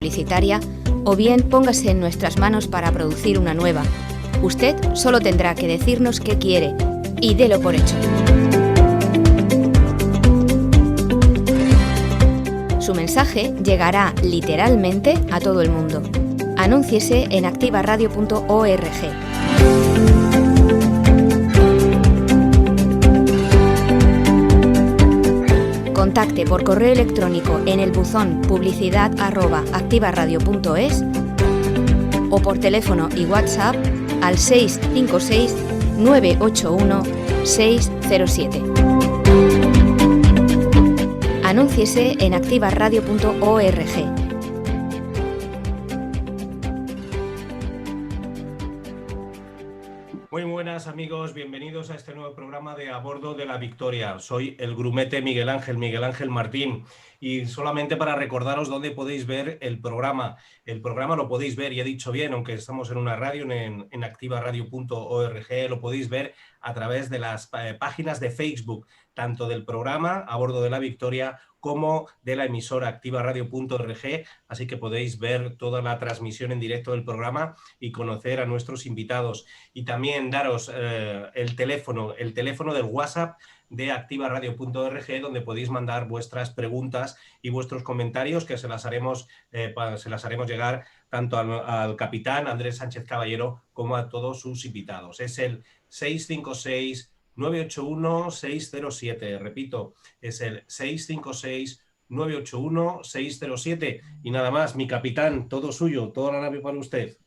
publicitaria o bien póngase en nuestras manos para producir una nueva. Usted solo tendrá que decirnos qué quiere y délo por hecho. Su mensaje llegará literalmente a todo el mundo. Anúnciese en activaradio.org. Contacte por correo electrónico en el buzón publicidad@activaradio.es o por teléfono y WhatsApp al 656 981 607. Anúnciese en activaradio.org. Muy buenas amigos, bienvenidos a este nuevo programa de A Bordo de la Victoria. Soy el grumete Miguel Ángel Martín, y solamente para recordaros dónde podéis ver el programa. El programa lo podéis ver, y he dicho bien, aunque estamos en una radio, en activaradio.org, lo podéis ver a través de las páginas de Facebook, tanto del programa A Bordo de la Victoria como de la emisora activaradio.org, así que podéis ver toda la transmisión en directo del programa y conocer a nuestros invitados. Y también daros el teléfono del WhatsApp de activaradio.org, donde podéis mandar vuestras preguntas y vuestros comentarios, que se las haremos llegar tanto al capitán Andrés Sánchez Caballero como a todos sus invitados. Es el 656-981-607. Repito, es el 656-981-607. Y nada más, mi capitán, todo suyo, toda la nave para usted.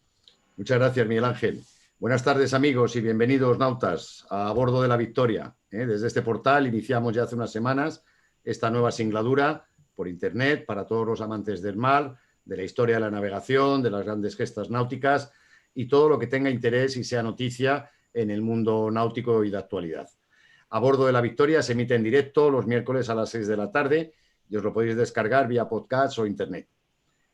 Muchas gracias, Miguel Ángel. Buenas tardes, amigos, y bienvenidos, nautas, a bordo de la Victoria. Desde este portal iniciamos ya hace unas semanas esta nueva singladura por Internet para todos los amantes del mar, de la historia de la navegación, de las grandes gestas náuticas y todo lo que tenga interés y sea noticia en el mundo náutico y de actualidad. A bordo de la Victoria se emite en directo los miércoles a las 6 de la tarde y os lo podéis descargar vía podcast o Internet.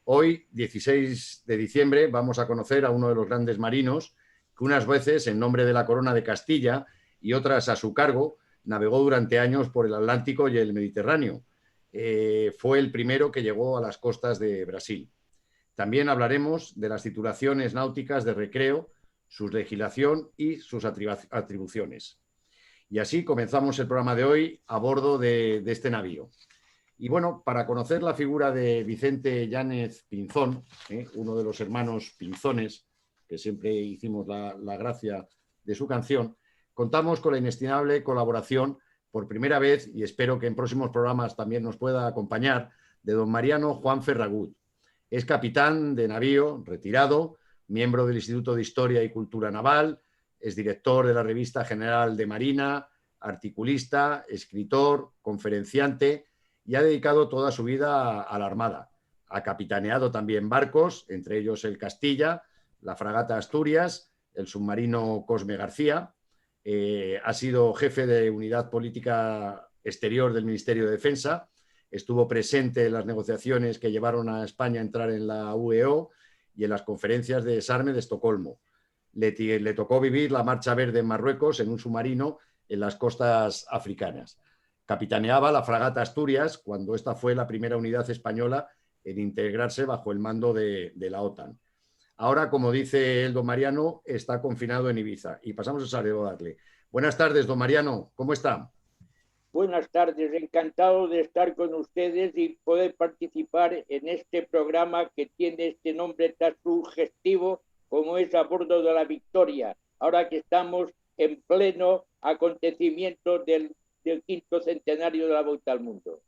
Hoy, 16 de diciembre, vamos a conocer a uno de los grandes marinos que unas veces, en nombre de la Corona de Castilla y otras a su cargo, navegó durante años por el Atlántico y el Mediterráneo. Fue el primero que llegó a las costas de Brasil. También hablaremos de las titulaciones náuticas de recreo, su legislación y sus atribuciones. Y así comenzamos el programa de hoy a bordo de este navío. Y bueno, para conocer la figura de Vicente Yáñez Pinzón, uno de los hermanos Pinzones, que siempre hicimos la gracia de su canción, contamos con la inestimable colaboración por primera vez, y espero que en próximos programas también nos pueda acompañar, de don Mariano Juan Ferragut. Es capitán de navío, retirado, miembro del Instituto de Historia y Cultura Naval, es director de la Revista General de Marina, articulista, escritor, conferenciante, y ha dedicado toda su vida a la Armada. Ha capitaneado también barcos, entre ellos el Castilla, la fragata Asturias, el submarino Cosme García. Ha sido jefe de Unidad Política Exterior del Ministerio de Defensa. Estuvo presente en las negociaciones que llevaron a España a entrar en la UEO y en las conferencias de Desarme de Estocolmo. Le tocó vivir la Marcha Verde en Marruecos en un submarino en las costas africanas. Capitaneaba la fragata Asturias cuando esta fue la primera unidad española en integrarse bajo el mando de la OTAN. Ahora, como dice el don Mariano, está confinado en Ibiza. Y pasamos a saludarle. Buenas tardes, don Mariano. ¿Cómo está? Buenas tardes. Encantado de estar con ustedes y poder participar en este programa que tiene este nombre tan sugestivo como es A Bordo de la Victoria. Ahora que estamos en pleno acontecimiento del quinto centenario de la Vuelta al Mundo.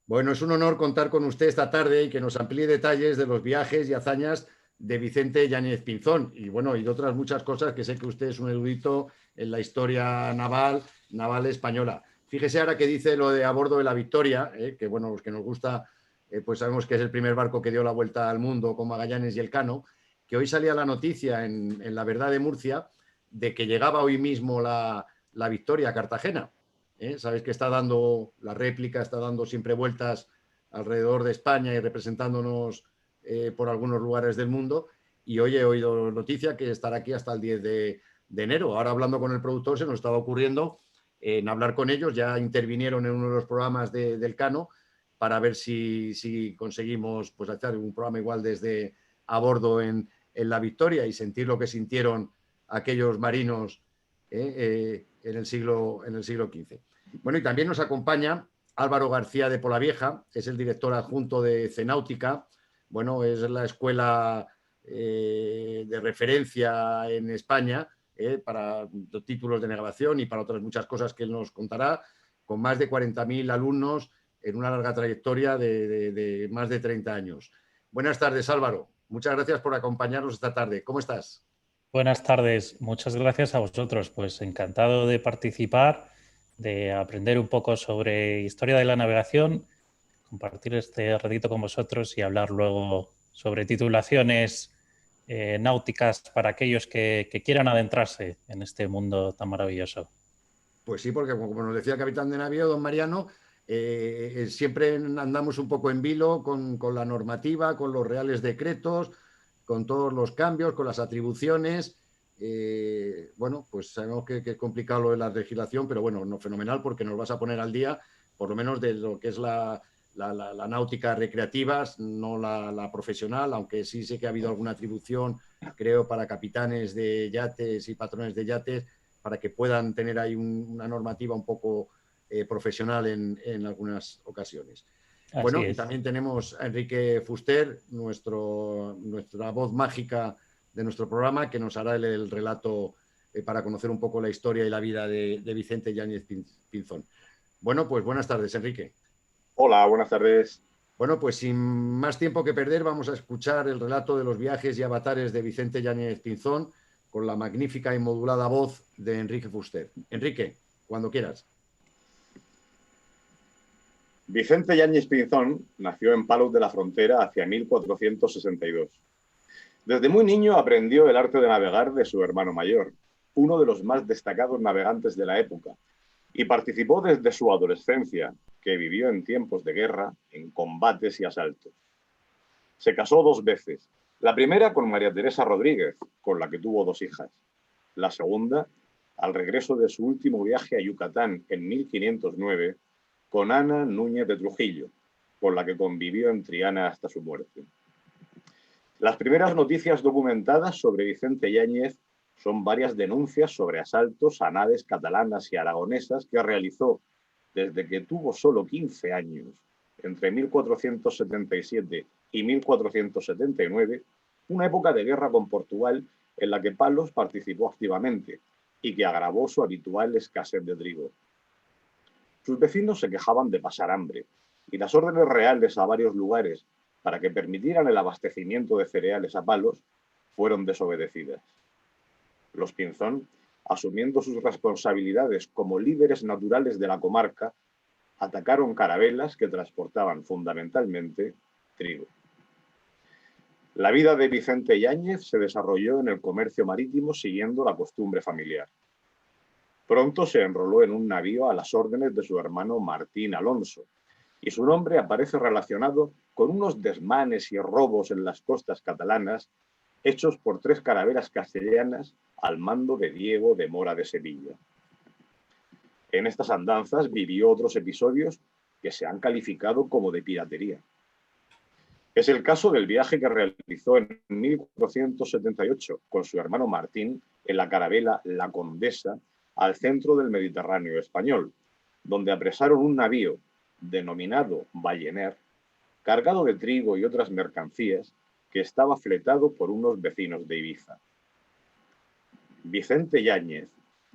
Bueno, es un honor contar con usted esta tarde y que nos amplíe detalles de los viajes y hazañas de Vicente Yáñez Pinzón y bueno, y de otras muchas cosas que sé que usted es un erudito en la historia naval española. Fíjese ahora que dice lo de A Bordo de la Victoria, que bueno, los que nos gusta, pues sabemos que es el primer barco que dio la vuelta al mundo con Magallanes y Elcano, que hoy salía la noticia en La Verdad de Murcia de que llegaba hoy mismo la Victoria a Cartagena. Sabéis que está dando la réplica, está dando siempre vueltas alrededor de España y representándonos por algunos lugares del mundo, y hoy he oído noticia que estará aquí hasta el 10 de enero. Ahora, hablando con el productor, se nos estaba ocurriendo en hablar con ellos, ya intervinieron en uno de los programas del Cano, para ver si conseguimos pues, hacer un programa igual desde a bordo en la Victoria y sentir lo que sintieron aquellos marinos en el siglo XV. Bueno, y también nos acompaña Álvaro García de Polavieja, es el director adjunto de Cenáutica. Bueno, es la escuela de referencia en España para títulos de navegación y para otras muchas cosas que él nos contará, con más de 40.000 alumnos en una larga trayectoria de más de 30 años. Buenas tardes, Álvaro. Muchas gracias por acompañarnos esta tarde. ¿Cómo estás? Buenas tardes. Muchas gracias a vosotros. Pues encantado de participar, de aprender un poco sobre historia de la navegación, compartir este ratito con vosotros y hablar luego sobre titulaciones náuticas para aquellos que quieran adentrarse en este mundo tan maravilloso. Pues sí, porque como nos decía el capitán de navío, don Mariano, siempre andamos un poco en vilo con la normativa, con los reales decretos, con todos los cambios, con las atribuciones. Bueno, pues sabemos que es complicado lo de la legislación, pero bueno, no fenomenal porque nos vas a poner al día, por lo menos de lo que es la náutica recreativa, no la profesional, aunque sí sé que ha habido alguna atribución, creo, para capitanes de yates y patrones de yates, para que puedan tener ahí una normativa un poco profesional en algunas ocasiones. Así bueno, es. Y también tenemos a Enrique Fuster, nuestra voz mágica de nuestro programa, que nos hará el relato para conocer un poco la historia y la vida de Vicente Yáñez Pinzón. Bueno, pues buenas tardes, Enrique. Hola, buenas tardes. Bueno, pues sin más tiempo que perder, vamos a escuchar el relato de los viajes y avatares de Vicente Yáñez Pinzón con la magnífica y modulada voz de Enrique Fuster. Enrique, cuando quieras. Vicente Yáñez Pinzón nació en Palos de la Frontera hacia 1462. Desde muy niño aprendió el arte de navegar de su hermano mayor, uno de los más destacados navegantes de la época, y participó desde su adolescencia, que vivió en tiempos de guerra, en combates y asaltos. Se casó 2 veces. La primera con María Teresa Rodríguez, con la que tuvo 2 hijas. La segunda, al regreso de su último viaje a Yucatán en 1509, con Ana Núñez de Trujillo, con la que convivió en Triana hasta su muerte. Las primeras noticias documentadas sobre Vicente Yáñez son varias denuncias sobre asaltos a naves catalanas y aragonesas que realizó desde que tuvo solo 15 años, entre 1477 y 1479, una época de guerra con Portugal en la que Palos participó activamente y que agravó su habitual escasez de trigo. Sus vecinos se quejaban de pasar hambre y las órdenes reales a varios lugares para que permitieran el abastecimiento de cereales a Palos fueron desobedecidas. Los Pinzón, asumiendo sus responsabilidades como líderes naturales de la comarca, atacaron carabelas que transportaban fundamentalmente trigo. La vida de Vicente Yáñez se desarrolló en el comercio marítimo siguiendo la costumbre familiar. Pronto se enroló en un navío a las órdenes de su hermano Martín Alonso, y su nombre aparece relacionado con unos desmanes y robos en las costas catalanas hechos por 3 carabelas castellanas al mando de Diego de Mora de Sevilla. En estas andanzas vivió otros episodios que se han calificado como de piratería. Es el caso del viaje que realizó en 1478 con su hermano Martín en la carabela La Condesa al centro del Mediterráneo español, donde apresaron un navío denominado Ballener, cargado de trigo y otras mercancías, que estaba fletado por unos vecinos de Ibiza. Vicente Yáñez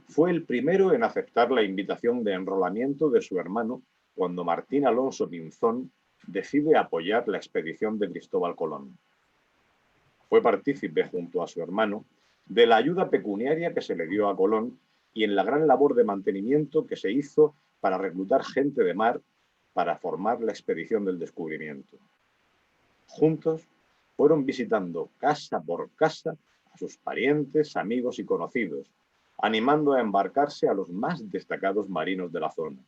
fue el primero en aceptar la invitación de enrolamiento de su hermano cuando Martín Alonso Pinzón decide apoyar la expedición de Cristóbal Colón. Fue partícipe junto a su hermano de la ayuda pecuniaria que se le dio a Colón y en la gran labor de mantenimiento que se hizo para reclutar gente de mar para formar la expedición del descubrimiento. Juntos fueron visitando casa por casa a sus parientes, amigos y conocidos, animando a embarcarse a los más destacados marinos de la zona.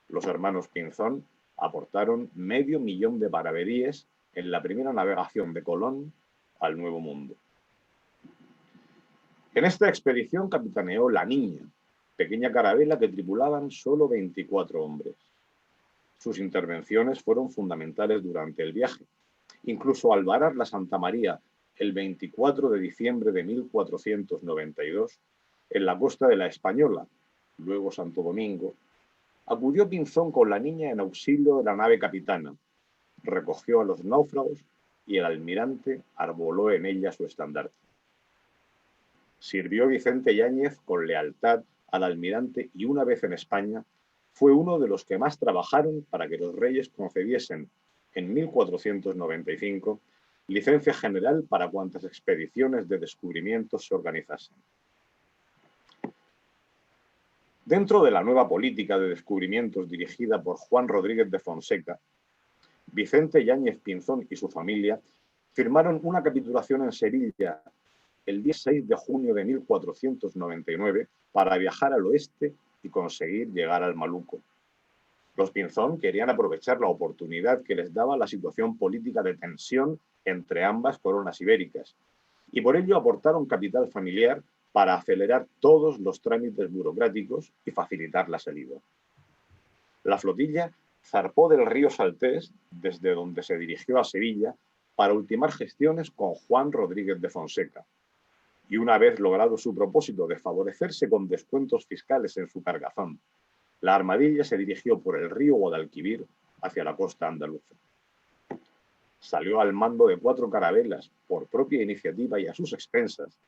Los hermanos Pinzón aportaron $500,000 de maravedíes en la primera navegación de Colón al Nuevo Mundo. En esta expedición capitaneó La Niña, pequeña carabela que tripulaban solo 24 hombres. Sus intervenciones fueron fundamentales durante el viaje, incluso al varar la Santa María el 24 de diciembre de 1492 en la costa de la Española, luego Santo Domingo, acudió Pinzón con la niña en auxilio de la nave capitana, recogió a los náufragos y el almirante arboló en ella su estandarte. Sirvió Vicente Yáñez con lealtad al almirante y una vez en España fue uno de los que más trabajaron para que los reyes concediesen en 1495 licencia general para cuantas expediciones de descubrimientos se organizasen. Dentro de la nueva política de descubrimientos dirigida por Juan Rodríguez de Fonseca, Vicente Yáñez Pinzón y su familia firmaron una capitulación en Sevilla el 16 de junio de 1499 para viajar al oeste y conseguir llegar al Maluco. Los Pinzón querían aprovechar la oportunidad que les daba la situación política de tensión entre ambas coronas ibéricas y por ello aportaron capital familiar para acelerar todos los trámites burocráticos y facilitar la salida. La flotilla zarpó del río Saltés, desde donde se dirigió a Sevilla, para ultimar gestiones con Juan Rodríguez de Fonseca. Y una vez logrado su propósito de favorecerse con descuentos fiscales en su cargazón, la armadilla se dirigió por el río Guadalquivir hacia la costa andaluza. Salió al mando de 4 carabelas por propia iniciativa y a sus expensas,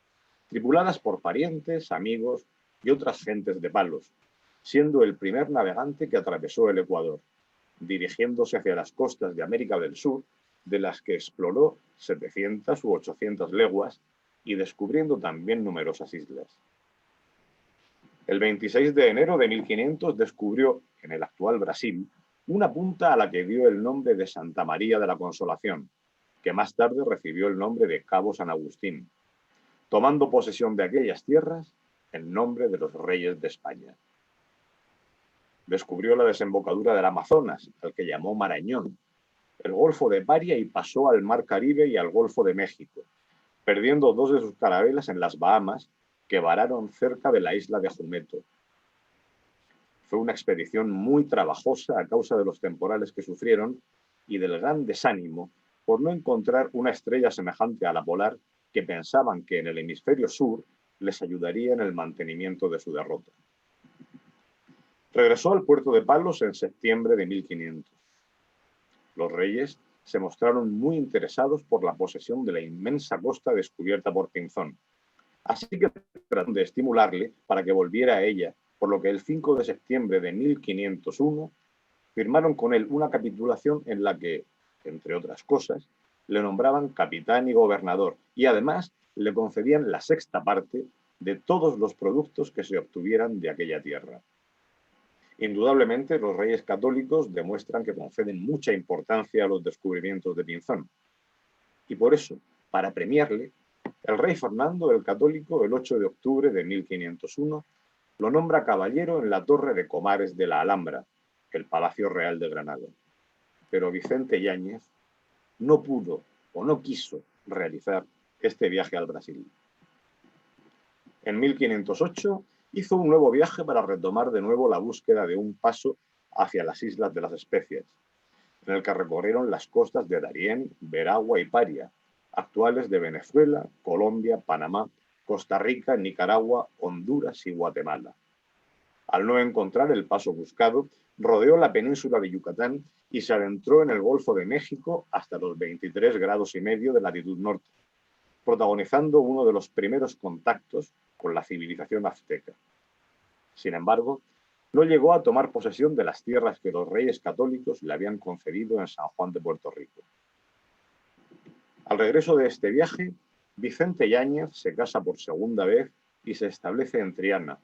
tripuladas por parientes, amigos y otras gentes de Palos, siendo el primer navegante que atravesó el Ecuador, dirigiéndose hacia las costas de América del Sur, de las que exploró 700 u 800 leguas y descubriendo también numerosas islas. El 26 de enero de 1500 descubrió, en el actual Brasil, una punta a la que dio el nombre de Santa María de la Consolación, que más tarde recibió el nombre de Cabo San Agustín, tomando posesión de aquellas tierras en nombre de los reyes de España. Descubrió la desembocadura del Amazonas, al que llamó Marañón, el Golfo de Paria y pasó al Mar Caribe y al Golfo de México, perdiendo 2 de sus carabelas en las Bahamas, que vararon cerca de la isla de Jumeto. Fue una expedición muy trabajosa a causa de los temporales que sufrieron y del gran desánimo por no encontrar una estrella semejante a la polar que pensaban que en el hemisferio sur les ayudaría en el mantenimiento de su derrota. Regresó al puerto de Palos en septiembre de 1500. Los reyes se mostraron muy interesados por la posesión de la inmensa costa descubierta por Pinzón, así que trataron de estimularle para que volviera a ella, por lo que el 5 de septiembre de 1501 firmaron con él una capitulación en la que, entre otras cosas, le nombraban capitán y gobernador y además le concedían la 6ª parte de todos los productos que se obtuvieran de aquella tierra. Indudablemente, los reyes católicos demuestran que conceden mucha importancia a los descubrimientos de Pinzón. Y por eso, para premiarle, el rey Fernando el Católico, el 8 de octubre de 1501, lo nombra caballero en la Torre de Comares de la Alhambra, el Palacio Real de Granada. Pero Vicente Yáñez no pudo o no quiso realizar este viaje al Brasil. En 1508 hizo un nuevo viaje para retomar de nuevo la búsqueda de un paso hacia las Islas de las Especias, en el que recorrieron las costas de Darién, Veragua y Paria, actuales de Venezuela, Colombia, Panamá, Costa Rica, Nicaragua, Honduras y Guatemala. Al no encontrar el paso buscado, rodeó la península de Yucatán y se adentró en el Golfo de México hasta los 23,5 grados de latitud norte, protagonizando uno de los primeros contactos con la civilización azteca. Sin embargo, no llegó a tomar posesión de las tierras que los reyes católicos le habían concedido en San Juan de Puerto Rico. Al regreso de este viaje, Vicente Yáñez se casa por segunda vez y se establece en Triana,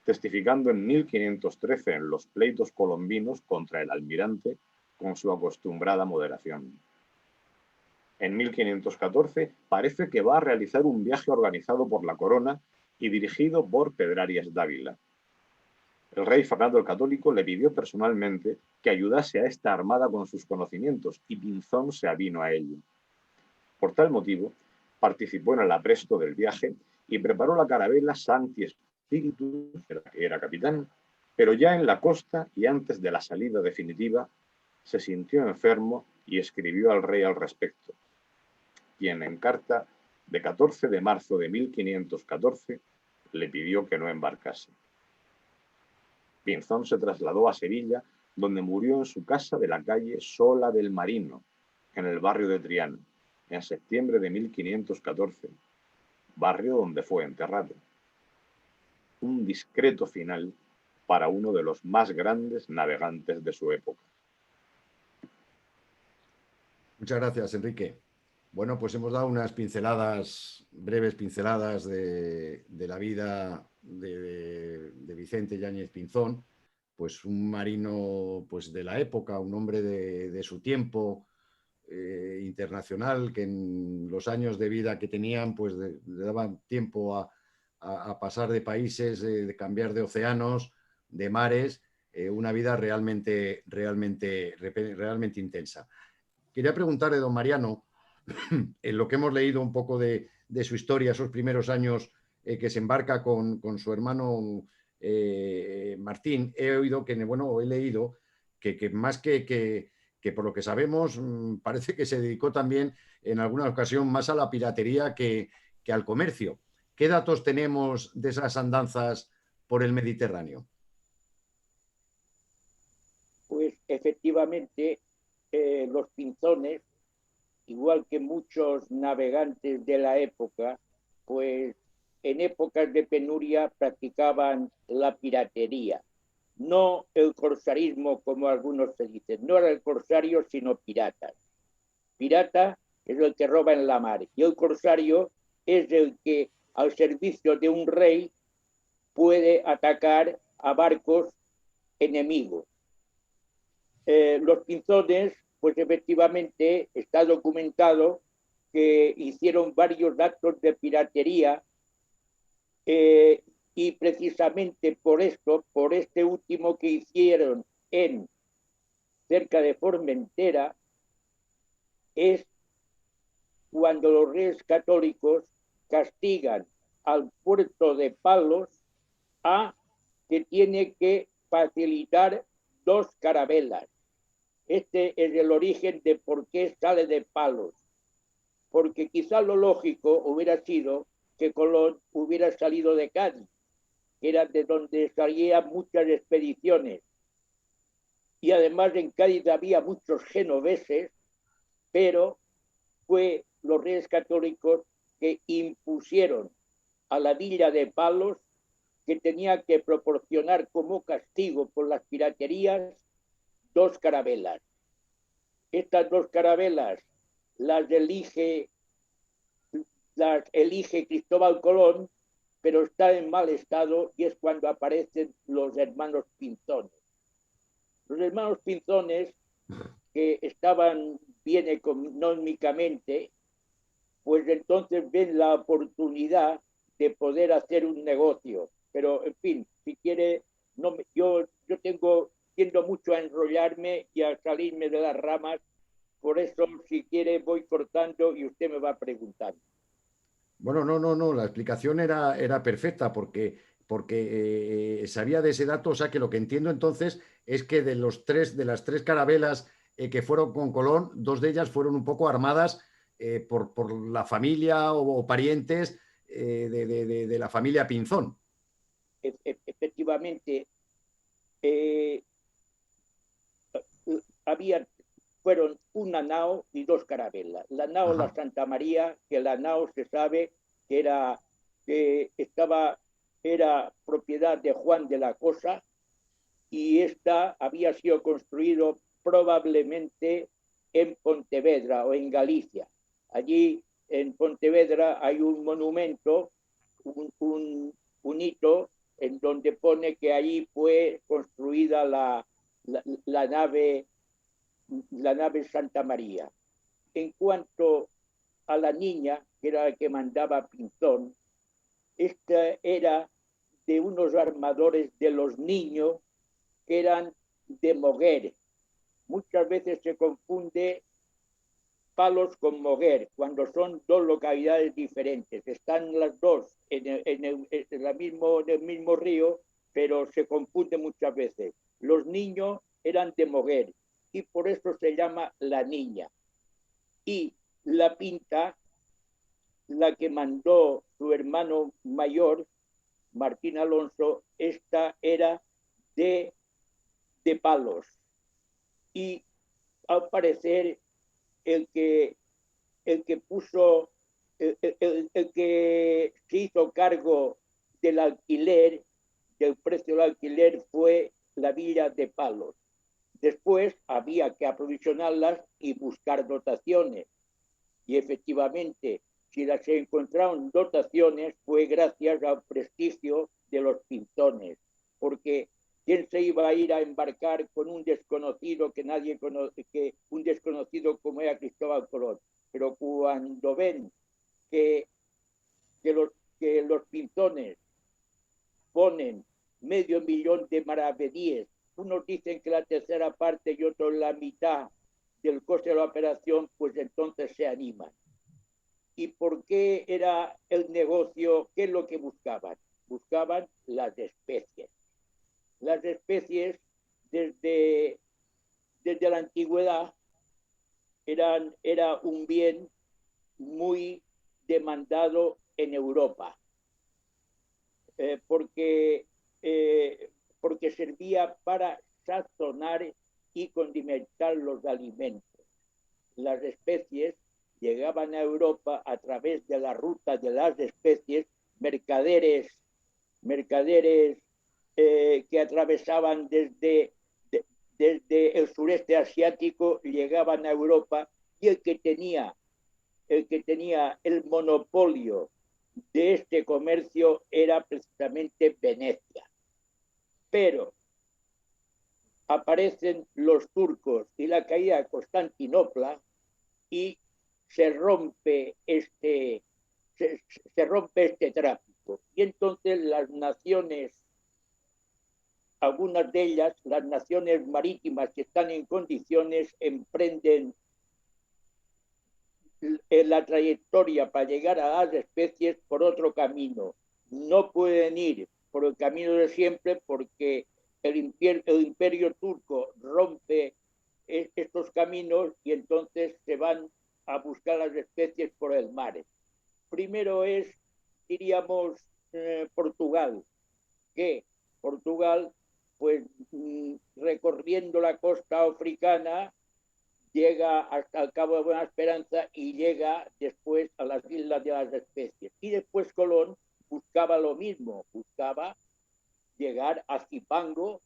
testificando en 1513 en los pleitos colombinos contra el almirante con su acostumbrada moderación. En 1514 parece que va a realizar un viaje organizado por la corona y dirigido por Pedrarias Dávila. El rey Fernando el Católico le pidió personalmente que ayudase a esta armada con sus conocimientos y Pinzón se avino a ello. Por tal motivo, participó en el apresto del viaje y preparó la carabela Sancti Spiritus, de la que era capitán, pero ya en la costa y antes de la salida definitiva se sintió enfermo y escribió al rey al respecto, quien en carta de 14 de marzo de 1514 le pidió que no embarcase. Pinzón se trasladó a Sevilla, donde murió en su casa de la calle Sola del Marino, en el barrio de Triana, en septiembre de 1514, barrio donde fue enterrado. Un discreto final para uno de los más grandes navegantes de su época. Muchas gracias, Enrique. Bueno, pues hemos dado unas pinceladas, breves pinceladas de la vida de Vicente Yáñez Pinzón, pues un marino pues, de la época, un hombre de su tiempo, internacional, que en los años de vida que tenían pues le daban tiempo a pasar de países, de cambiar de océanos, de mares, una vida realmente intensa. Quería preguntarle, don Mariano, en lo que hemos leído un poco de su historia, esos primeros años que se embarca con su hermano Martín, he leído que más que por lo que sabemos parece que se dedicó también en alguna ocasión más a la piratería que al comercio. ¿Qué datos tenemos de esas andanzas por el Mediterráneo? Pues efectivamente los Pinzones, igual que muchos navegantes de la época, pues en épocas de penuria practicaban la piratería. No el corsarismo, como algunos se dicen. No era el corsario, sino piratas. Pirata es el que roba en la mar. Y el corsario es el que, al servicio de un rey, puede atacar a barcos enemigos. Los Pinzones, pues efectivamente está documentado que hicieron varios actos de piratería y precisamente por esto, por este último que hicieron cerca de Formentera, es cuando los reyes católicos castigan al puerto de Palos a que tiene que facilitar 2 carabelas. Este es el origen de por qué sale de Palos, porque quizá lo lógico hubiera sido que Colón hubiera salido de Cádiz, que era de donde salían muchas expediciones. Y además en Cádiz había muchos genoveses, pero fue los reyes católicos que impusieron a la villa de Palos que tenía que proporcionar como castigo por las piraterías 2 carabelas. Estas 2 carabelas las elige Cristóbal Colón, pero está en mal estado y es cuando aparecen los hermanos Pinzones. Los hermanos Pinzones, que estaban bien económicamente, pues entonces ven la oportunidad de poder hacer un negocio. Pero, en fin, si quiere, yo tiendo mucho a enrollarme y a salirme de las ramas. Por eso, si quiere, voy cortando y usted me va preguntando. Bueno, no, la explicación era perfecta porque sabía de ese dato, o sea que lo que entiendo entonces es que de las 3 carabelas que fueron con Colón, 2 de ellas fueron un poco armadas por la familia o parientes de la familia Pinzón. Efectivamente, fueron una nao y 2 carabelas. La nao, la Santa María, que la nao se sabe que era propiedad de Juan de la Cosa, y esta había sido construido probablemente en Pontevedra o en Galicia. Allí en Pontevedra hay un monumento, un hito en donde pone que allí fue construida la nave Santa María. En cuanto a la niña, que era la que mandaba Pinzón, esta era de unos armadores de los Niños que eran de Moguer. Muchas veces se confunde Palos con Moguer, cuando son 2 localidades diferentes. Están las 2 en el mismo río, pero se confunde muchas veces. Los Niños eran de Moguer y por eso se llama La Niña. Y la pinta, la que mandó su hermano mayor, Martín Alonso, esta era de Palos. Y al parecer el que puso, el que se hizo cargo del alquiler, del precio del alquiler, fue la villa de Palos. Después había que aprovisionarlas y buscar dotaciones. Y efectivamente, si las encontraron dotaciones, fue gracias al prestigio de los pinzones. Porque ¿quién se iba a ir a embarcar con un desconocido que nadie conoce, un desconocido como era Cristóbal Colón? Pero cuando ven que los pinzones ponen 500.000 de maravedíes, unos dicen que la tercera parte y otros la mitad del coste de la operación, pues entonces se animan. ¿Y por qué era el negocio? ¿Qué es lo que buscaban? Buscaban las especies. Las especies desde la antigüedad era un bien muy demandado en Europa, porque servía para sazonar y condimentar los alimentos. Las especies llegaban a Europa a través de la ruta de las especies, mercaderes que atravesaban desde el sureste asiático, llegaban a Europa, y el que tenía el monopolio de este comercio era precisamente Venecia. Pero aparecen los turcos y la caída de Constantinopla y se rompe este tráfico. Y entonces las naciones, algunas de ellas, las naciones marítimas que están en condiciones, emprenden la trayectoria para llegar a las especies por otro camino. No pueden ir por el camino de siempre porque el imperio turco rompe estos caminos y entonces se van a buscar las especies por el mar. Primero es, diríamos, Portugal, que Portugal, pues recorriendo la costa africana, llega hasta el Cabo de Buena Esperanza y llega después a las Islas de las Especies. Y después Colón buscaba lo mismo, buscaba llegar a Zipango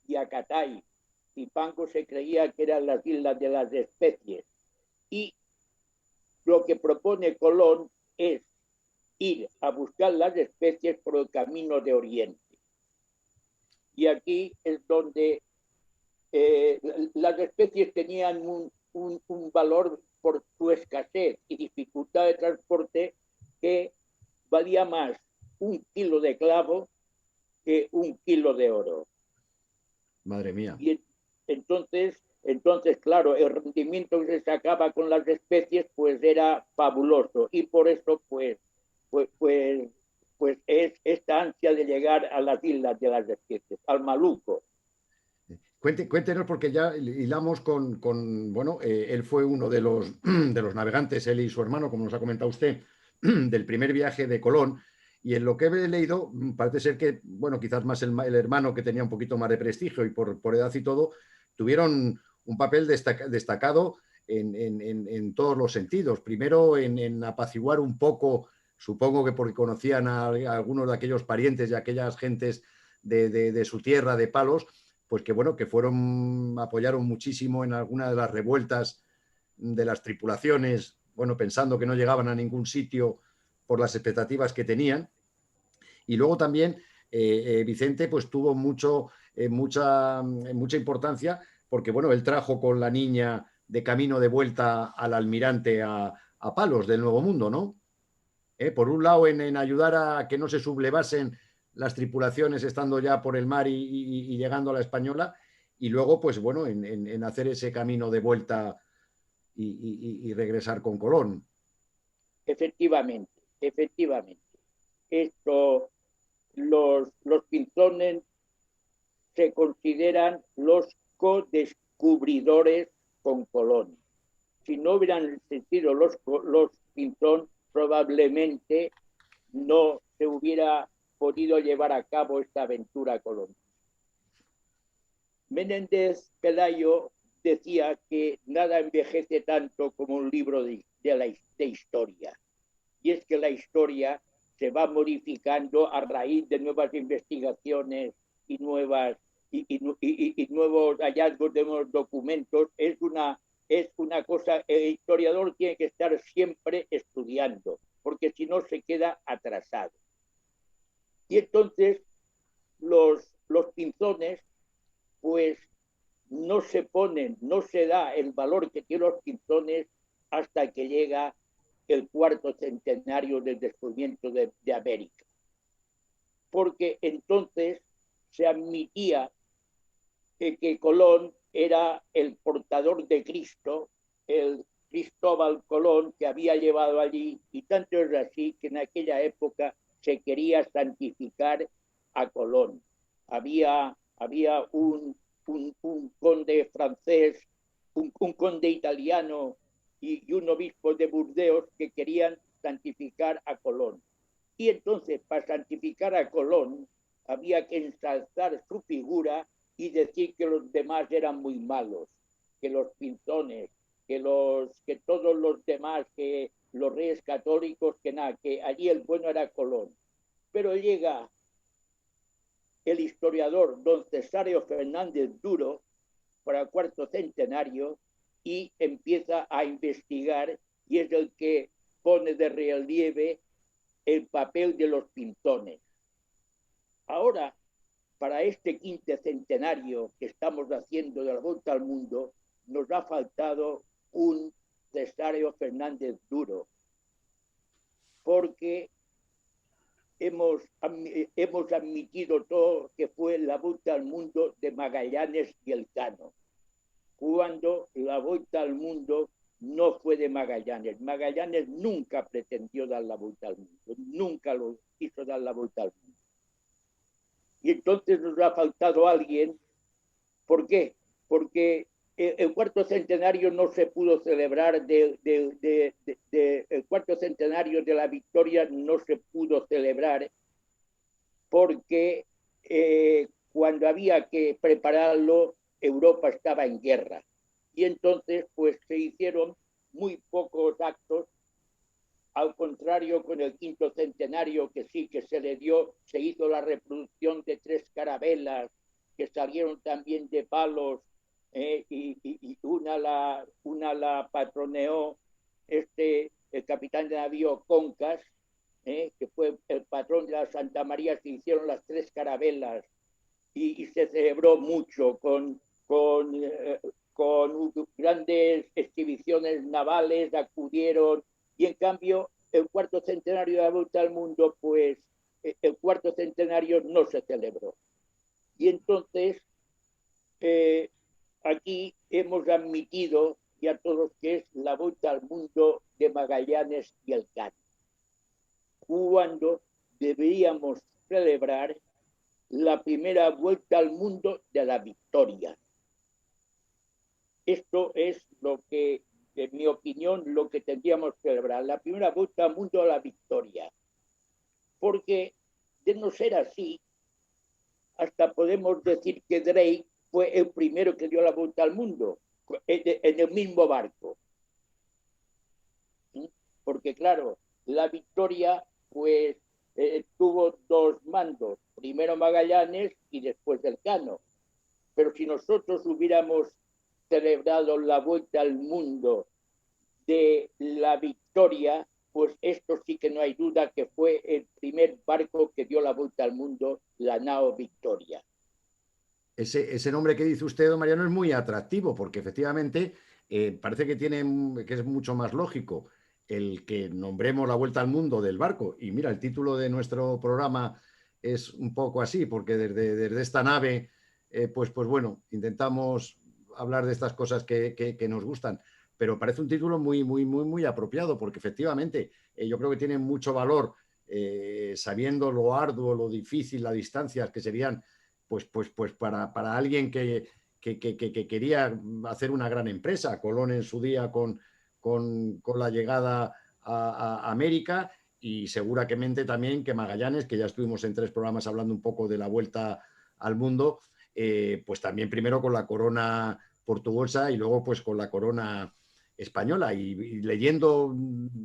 y a Catay. Zipango se creía que eran las Islas de las Especies. Y lo que propone Colón es ir a buscar las especies por el camino de Oriente. Y aquí es donde las especies tenían un valor por su escasez y dificultad de transporte, que valía más 1 kilo de clavo que 1 kilo de oro. Madre mía. Y entonces, claro, el rendimiento que se sacaba con las especies pues era fabuloso, y por eso pues es esta ansia de llegar a las Islas de las Especies, al Maluco. Cuéntenos, porque ya hilamos con bueno, él fue uno de los navegantes, él y su hermano, como nos ha comentado usted, del primer viaje de Colón, y en lo que he leído, parece ser que, bueno, quizás más el hermano, que tenía un poquito más de prestigio y por edad y todo, tuvieron un papel destacado en todos los sentidos. Primero en apaciguar un poco, supongo que porque conocían a algunos de aquellos parientes y a aquellas gentes de su tierra, de Palos, pues que bueno, que apoyaron muchísimo en alguna de las revueltas de las tripulaciones, bueno, pensando que no llegaban a ningún sitio por las expectativas que tenían. Y luego también Vicente pues tuvo mucha importancia, porque bueno, él trajo con la niña de camino de vuelta al almirante a Palos del Nuevo Mundo, ¿no? Por un lado en ayudar a que no se sublevasen las tripulaciones estando ya por el mar y llegando a la Española, y luego pues bueno, en hacer ese camino de vuelta y regresar con Colón. Efectivamente. Los pinzones se consideran los cubridores con Colón. Si no hubieran existido los Pinzón, probablemente no se hubiera podido llevar a cabo esta aventura colonial. Menéndez Pelayo decía que nada envejece tanto como un libro de historia. Y es que la historia se va modificando a raíz de nuevas investigaciones y nuevos hallazgos de nuevos documentos. Es una cosa, el historiador tiene que estar siempre estudiando, porque si no se queda atrasado. Y entonces los Pinzones, pues no se da el valor que tienen los Pinzones hasta que llega el 4º centenario del descubrimiento de América. Porque entonces se admitía que Colón era el portador de Cristo, el Cristóbal Colón, que había llevado allí, y tanto es así que en aquella época se quería santificar a Colón. Había un conde francés, un conde italiano y un obispo de Burdeos que querían santificar a Colón. Y entonces, para santificar a Colón, había que ensalzar su figura y decir que los demás eran muy malos, que los Pinzones, que todos los demás, que los reyes católicos, que allí el bueno era Colón. Pero llega el historiador don Cesario Fernández Duro para el 4º centenario y empieza a investigar, y es el que pone de relieve el papel de los Pinzones. Ahora, para este 5º centenario que estamos haciendo de la Vuelta al Mundo, nos ha faltado un Cesario Fernández Duro, porque hemos admitido todo que fue la Vuelta al Mundo de Magallanes y Elcano, cuando la Vuelta al Mundo no fue de Magallanes. Magallanes nunca pretendió dar la Vuelta al Mundo, nunca lo quiso dar la Vuelta al Mundo. Y entonces nos ha faltado alguien. ¿Por qué? Porque el 4º centenario no se pudo celebrar, el 4º centenario de la victoria no se pudo celebrar porque cuando había que prepararlo, Europa estaba en guerra. Y entonces, pues se hicieron muy pocos actos. Al contrario, con el 5º centenario, que sí que se hizo la reproducción de 3 carabelas que salieron también de Palos, y una la patroneó el capitán de navío Concas, que fue el patrón de la Santa María. Se hicieron las 3 carabelas y se celebró mucho con grandes exhibiciones navales, acudieron. Y en cambio, el 4º centenario de la Vuelta al Mundo, pues el 4º centenario no se celebró. Y entonces, aquí hemos admitido ya todos que es la Vuelta al Mundo de Magallanes y Elcano, cuando deberíamos celebrar la primera Vuelta al Mundo de la Victoria. Esto es lo que, en mi opinión, lo que tendríamos que celebrar, la primera Vuelta al Mundo de la Victoria. Porque, de no ser así, hasta podemos decir que Drake fue el primero que dio la Vuelta al Mundo, en el mismo barco. Porque, claro, la Victoria, pues, tuvo 2 mandos, primero Magallanes y después Elcano. Pero si nosotros hubiéramos celebrado la Vuelta al Mundo de la Victoria, pues esto sí que no hay duda que fue el primer barco que dio la Vuelta al Mundo, la nao Victoria. Ese nombre que dice usted, don Mariano, es muy atractivo, porque efectivamente parece que es mucho más lógico el que nombremos la Vuelta al Mundo del barco. Y mira, el título de nuestro programa es un poco así, porque desde esta nave, pues bueno, intentamos hablar de estas cosas que nos gustan. Pero parece un título muy apropiado, porque efectivamente yo creo que tiene mucho valor, sabiendo lo arduo, lo difícil, las distancias que serían, pues para alguien que que quería hacer una gran empresa. Colón en su día con la llegada a América, y seguramente también que Magallanes, que ya estuvimos en 3 programas hablando un poco de la vuelta al mundo, pues también primero con la corona portuguesa y luego pues con la corona española. Y leyendo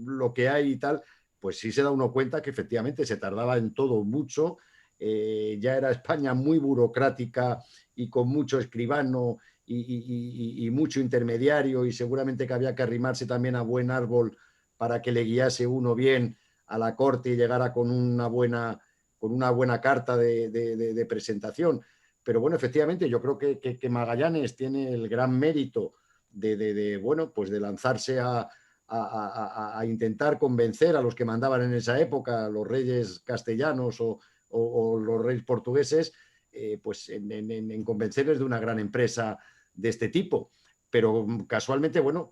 lo que hay y tal, pues sí se da uno cuenta que efectivamente se tardaba en todo mucho. Ya era España muy burocrática y con mucho escribano y mucho intermediario, y seguramente que había que arrimarse también a buen árbol para que le guiase uno bien a la corte y llegara con una buena carta de presentación. Pero bueno, efectivamente, yo creo que Magallanes tiene el gran mérito bueno, pues de lanzarse a intentar convencer a los que mandaban en esa época, los reyes castellanos o los reyes portugueses, pues en convencerles de una gran empresa de este tipo. Pero casualmente, bueno,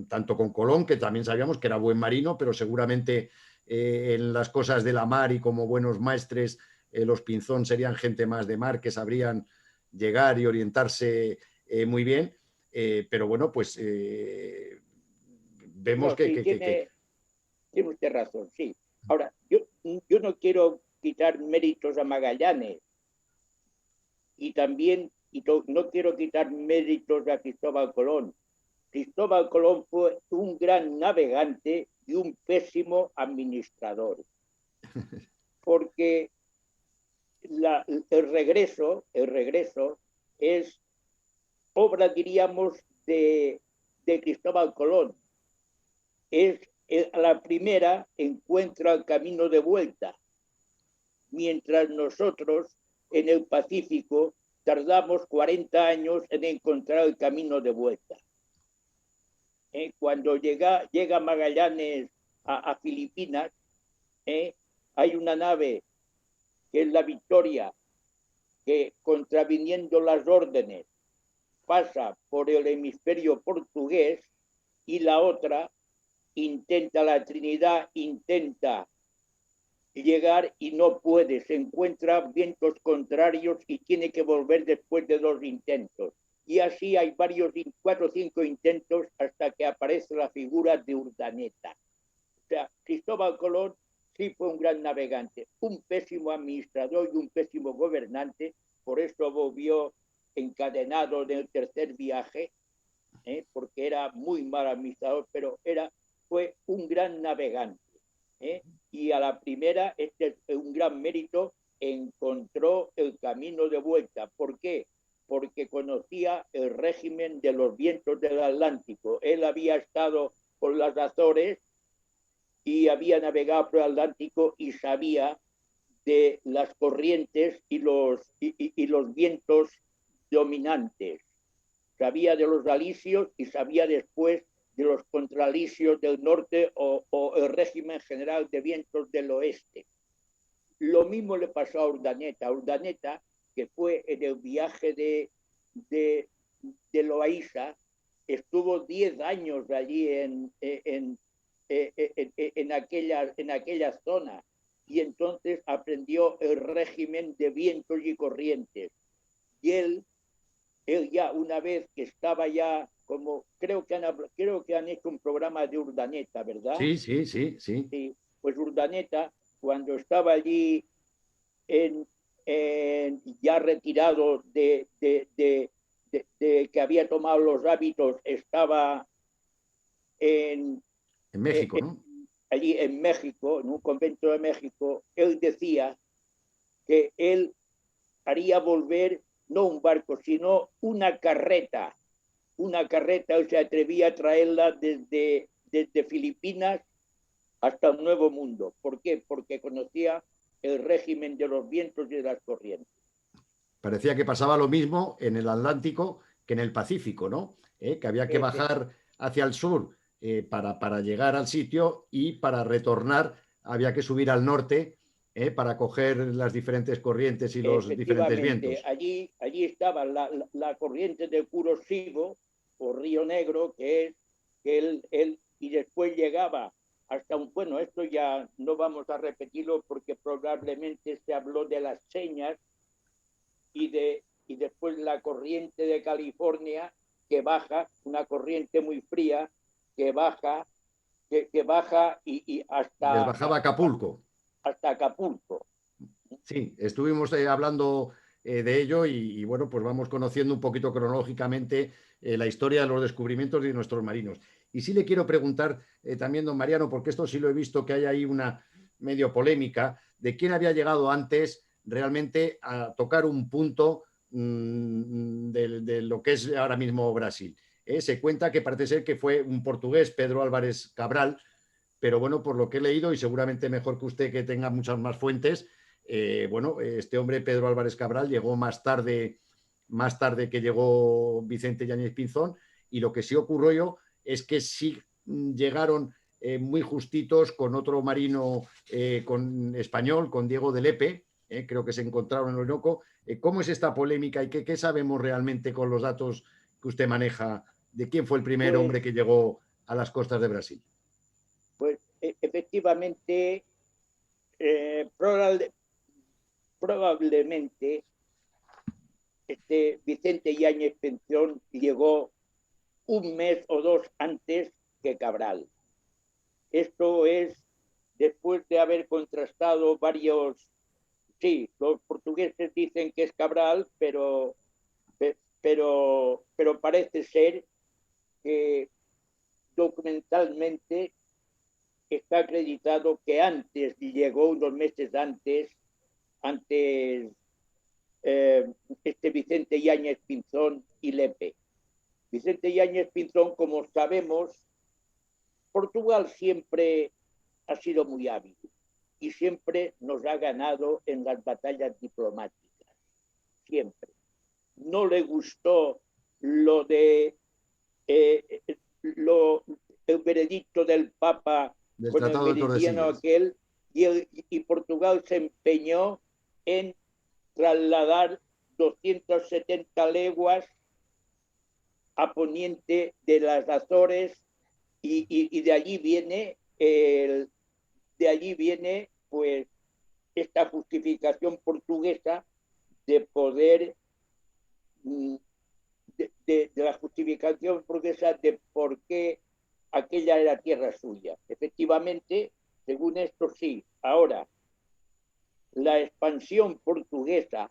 tanto con Colón, que también sabíamos que era buen marino, pero seguramente en las cosas de la mar y como buenos maestres, los Pinzón serían gente más de mar que sabrían llegar y orientarse muy bien. Pero bueno, pues vemos no, sí, tiene usted razón, sí. Ahora, yo no quiero quitar méritos a Magallanes y también no quiero quitar méritos a Cristóbal Colón. Cristóbal Colón fue un gran navegante y un pésimo administrador, porque el regreso es obra, diríamos, de Cristóbal Colón. La primera encuentra el camino de vuelta, mientras nosotros en el Pacífico tardamos 40 años en encontrar el camino de vuelta. Cuando llega Magallanes a Filipinas, hay una nave que es la Victoria, que contraviniendo las órdenes pasa por el hemisferio portugués, y la otra la Trinidad intenta llegar y no puede, se encuentra vientos contrarios y tiene que volver después de 2 intentos. Y así hay 4 o 5 intentos hasta que aparece la figura de Urdaneta. O sea, Cristóbal Colón sí fue un gran navegante, un pésimo administrador y un pésimo gobernante, por eso volvió encadenado en el 3er viaje, porque era muy mal administrador, pero fue un gran navegante. Y a la primera, este es un gran mérito, encontró el camino de vuelta. ¿Por qué? Porque conocía el régimen de los vientos del Atlántico. Él había estado por las Azores y había navegado por el Atlántico y sabía de las corrientes y los vientos dominantes. Sabía de los alisios y sabía después de los contralisios del norte o el régimen general de vientos del oeste. Lo mismo le pasó a Urdaneta. Urdaneta, que fue en el viaje de Loaiza, estuvo 10 años allí en aquella zona, y entonces aprendió el régimen de vientos y corrientes. Y él ya una vez que estaba ya, como creo que han hecho un programa de Urdaneta, ¿verdad? Sí. Pues Urdaneta, cuando estaba allí ya retirado de que había tomado los hábitos, estaba en México, ¿no? Allí en México, en un convento de México. Él decía que él haría volver no un barco, sino una carreta. Él se atrevía a traerla desde Filipinas hasta el Nuevo Mundo. ¿Por qué? Porque conocía el régimen de los vientos y de las corrientes. Parecía que pasaba lo mismo en el Atlántico que en el Pacífico, ¿no? Que había que bajar hacia el sur para llegar al sitio, y para retornar había que subir al norte para coger las diferentes corrientes y los diferentes vientos. Allí estaba la corriente de Kuroshibo, o Río Negro, que él y después llegaba hasta bueno, esto ya no vamos a repetirlo porque probablemente se habló de las señas y de y después la corriente de California que baja, una corriente muy fría que baja, que baja y hasta... Les bajaba a Acapulco. Hasta Acapulco. Sí, estuvimos hablando de ello y bueno, pues vamos conociendo un poquito cronológicamente la historia de los descubrimientos de nuestros marinos. Y sí le quiero preguntar también, don Mariano, porque esto sí lo he visto que hay ahí una medio polémica, de quién había llegado antes realmente a tocar un punto de lo que es ahora mismo Brasil. Se cuenta que parece ser que fue un portugués, Pedro Álvares Cabral, pero bueno, por lo que he leído, y seguramente mejor que usted que tenga muchas más fuentes, bueno, este hombre, Pedro Álvares Cabral, llegó más tarde que llegó Vicente Yáñez Pinzón, y lo que sí ocurrió es que sí llegaron muy justitos con otro marino con español, con Diego de Lepe, creo que se encontraron en el Orinoco. ¿Cómo es esta polémica y qué sabemos realmente con los datos que usted maneja de quién fue el primer hombre que llegó a las costas de Brasil? Pues efectivamente, probablemente Vicente Yáñez Pinzón llegó un mes o dos antes que Cabral. Esto es después de haber contrastado varios... Sí, los portugueses dicen que es Cabral, pero parece ser que documentalmente está acreditado que antes llegó, unos meses antes Vicente Yáñez Pinzón y Lepe. Vicente Yáñez Pinzón, como sabemos, Portugal siempre ha sido muy hábil y siempre nos ha ganado en las batallas diplomáticas, siempre. No le gustó lo de el veredicto del Papa con el meridiano aquel, y Portugal se empeñó en trasladar 270 leguas a poniente de las Azores, y de allí viene pues esta justificación portuguesa de poder de la justificación portuguesa de por qué aquella era tierra suya. Efectivamente, según esto sí. Ahora, la expansión portuguesa,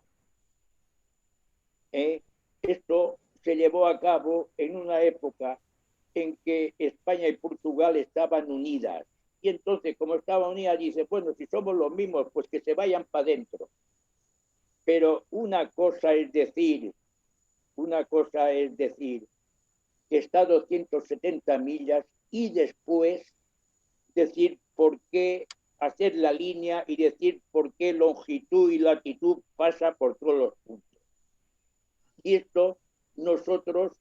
esto se llevó a cabo en una época en que España y Portugal estaban unidas. Y entonces, como estaban unidas, dice, bueno, si somos los mismos, pues que se vayan para adentro. Pero una cosa es decir que está a 270 millas y después decir por qué hacer la línea y decir por qué longitud y latitud pasa por todos los puntos. Y esto nosotros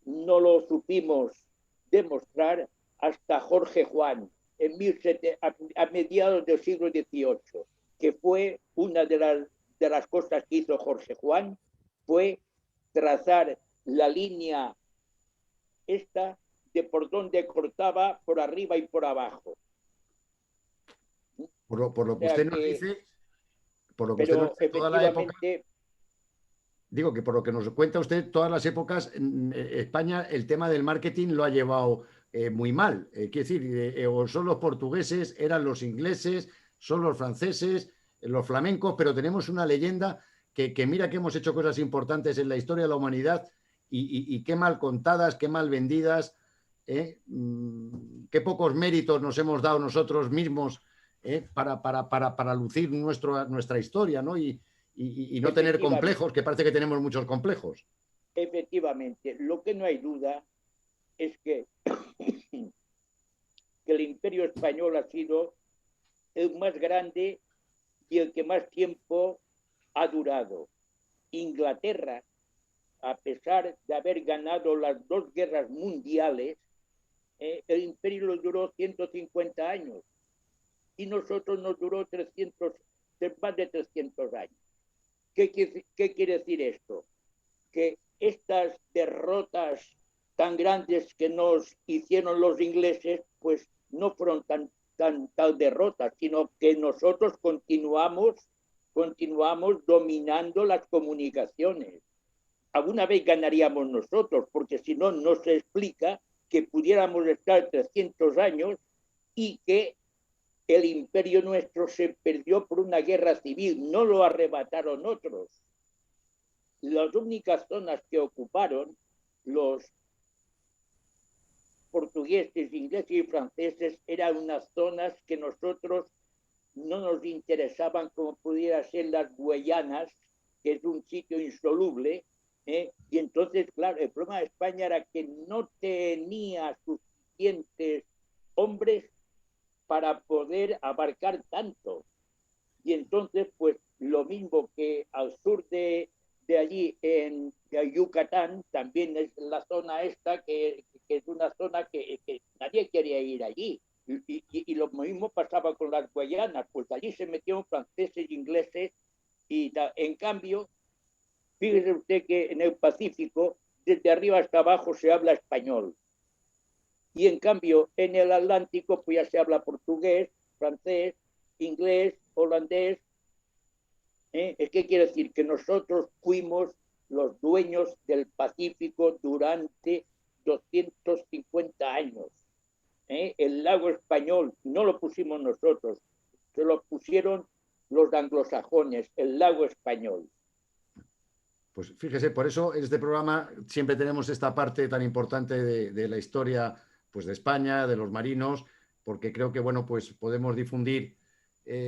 no lo supimos demostrar hasta Jorge Juan a mediados del siglo XVIII, que fue una de las cosas que hizo Jorge Juan, fue trazar la línea esta de por donde cortaba por arriba y por abajo. Por lo que usted nos dice, por lo que usted nos dice, toda la época, digo que por lo que nos cuenta usted, todas las épocas, en España el tema del marketing lo ha llevado muy mal. Quiere decir, o son los portugueses, eran los ingleses, son los franceses, los flamencos, pero tenemos una leyenda que mira que hemos hecho cosas importantes en la historia de la humanidad y qué mal contadas, qué mal vendidas, qué pocos méritos nos hemos dado nosotros mismos para lucir nuestra historia, ¿no? Y no tener complejos, que parece que tenemos muchos complejos. Efectivamente, lo que no hay duda es que el Imperio Español ha sido el más grande y el que más tiempo ha durado. Inglaterra, a pesar de haber ganado las dos guerras mundiales, el imperio lo duró 150 años y nosotros nos duró más de 300 años. ¿Qué quiere decir esto? Que estas derrotas tan grandes que nos hicieron los ingleses, pues no fueron tan derrotas, sino que nosotros continuamos dominando las comunicaciones. alguna vez ganaríamos nosotros, porque si no, no se explica que pudiéramos estar 300 años y que el imperio nuestro se perdió por una guerra civil, no lo arrebataron otros. Las únicas zonas que ocuparon los portugueses, ingleses y franceses eran unas zonas que nosotros no nos interesaban, como pudiera ser las Guayanas, que es un sitio insoluble, y entonces, claro, el problema de España era que no tenía suficientes hombres para poder abarcar tanto. Y entonces, pues, lo mismo que al sur de allí, en Yucatán, también es la zona esta, que es una zona que nadie quería ir allí. Y lo mismo pasaba con las Guayanas, pues allí se metieron franceses e ingleses, y en cambio, fíjese usted que en el Pacífico, desde arriba hasta abajo se habla español. Y en cambio, en el Atlántico, pues ya se habla portugués, francés, inglés, holandés. Es que quiere decir que nosotros fuimos los dueños del Pacífico durante 250 años. El lago español no lo pusimos nosotros, se lo pusieron los anglosajones, el lago español. Pues fíjese, por eso en este programa siempre tenemos esta parte tan importante de la historia, pues, de España, de los marinos, porque creo que, bueno, pues podemos difundir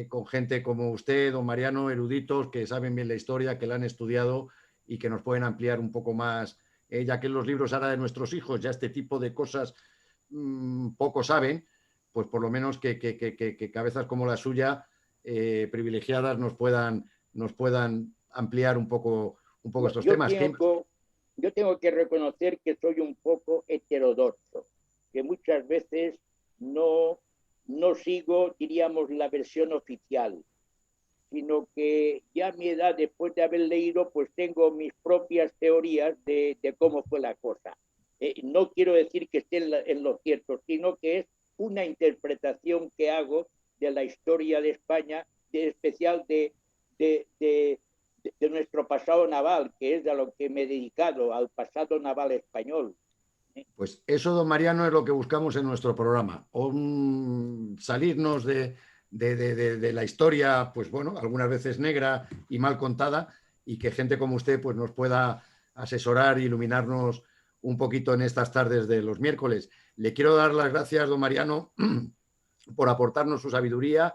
con gente como usted, don Mariano, eruditos que saben bien la historia, que la han estudiado y que nos pueden ampliar un poco más, ya que en los libros ahora de nuestros hijos ya este tipo de cosas poco saben, pues por lo menos que cabezas como la suya, privilegiadas, nos puedan ampliar un poco estos temas. Yo tengo que reconocer que soy un poco heterodoxo, que muchas veces no sigo, diríamos, la versión oficial, sino que ya a mi edad, después de haber leído, pues tengo mis propias teorías de cómo fue la cosa. No quiero decir que esté en lo cierto, sino que es una interpretación que hago de la historia de España, en especial de nuestro pasado naval, que es a lo que me he dedicado, al pasado naval español. Pues eso, don Mariano, es lo que buscamos en nuestro programa, salirnos de la historia, pues bueno, algunas veces negra y mal contada, y que gente como usted pues nos pueda asesorar e iluminarnos un poquito en estas tardes de los miércoles. Le quiero dar las gracias, don Mariano, por aportarnos su sabiduría.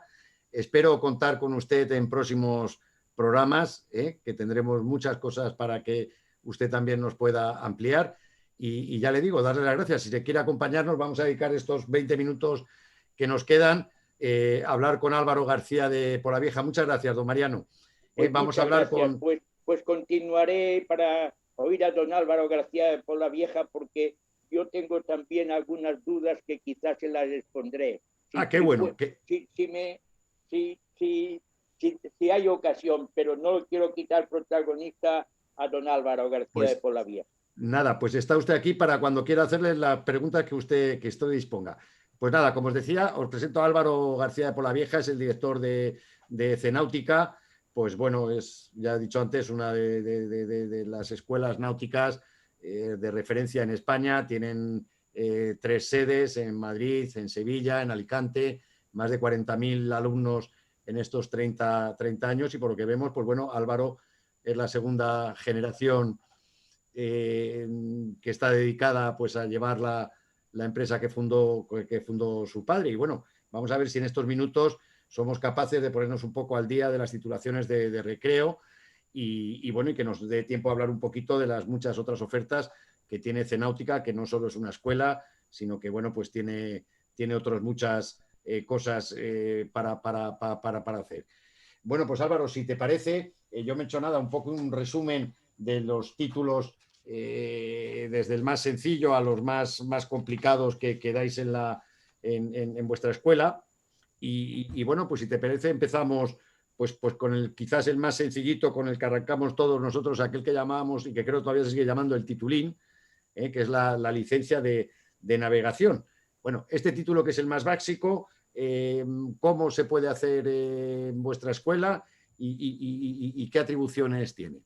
Espero contar con usted en próximos programas, que tendremos muchas cosas para que usted también nos pueda ampliar. Y ya le digo, darle las gracias. Si se quiere acompañarnos, vamos a dedicar estos 20 minutos que nos quedan a hablar con Álvaro García de Polavieja. Muchas gracias, don Mariano. Vamos a hablar gracias. Pues continuaré para oír a don Álvaro García de Polavieja, porque yo tengo también algunas dudas que quizás se las respondré. Qué bueno. Si hay ocasión, pero no quiero quitar protagonista a don Álvaro García de Polavieja. Nada, pues está usted aquí para cuando quiera hacerle la pregunta que usted disponga. Pues nada, como os decía, os presento a Álvaro García de Polavieja, es el director de Cenáutica. Pues bueno, es, ya he dicho antes, una de las escuelas náuticas de referencia en España. Tienen 3 sedes en Madrid, en Sevilla, en Alicante, más de 40.000 alumnos en estos 30 años, y por lo que vemos, pues bueno, Álvaro es la segunda generación que está dedicada pues a llevar la empresa que fundó su padre. Y bueno, vamos a ver si en estos minutos somos capaces de ponernos un poco al día de las titulaciones de recreo y bueno, y que nos dé tiempo a hablar un poquito de las muchas otras ofertas que tiene Cenáutica, que no solo es una escuela, sino que bueno, pues tiene otras muchas cosas para hacer. Bueno, pues Álvaro, si te parece, yo me he hecho un poco un resumen de los títulos, desde el más sencillo a los más complicados que dais en vuestra escuela. Y bueno, pues si te parece, empezamos pues con quizás el más sencillito, con el que arrancamos todos nosotros, aquel que llamábamos, y que creo todavía se sigue llamando, el titulín, que es la licencia de navegación. Bueno, este título, que es el más básico, ¿cómo se puede hacer en vuestra escuela y qué atribuciones tiene?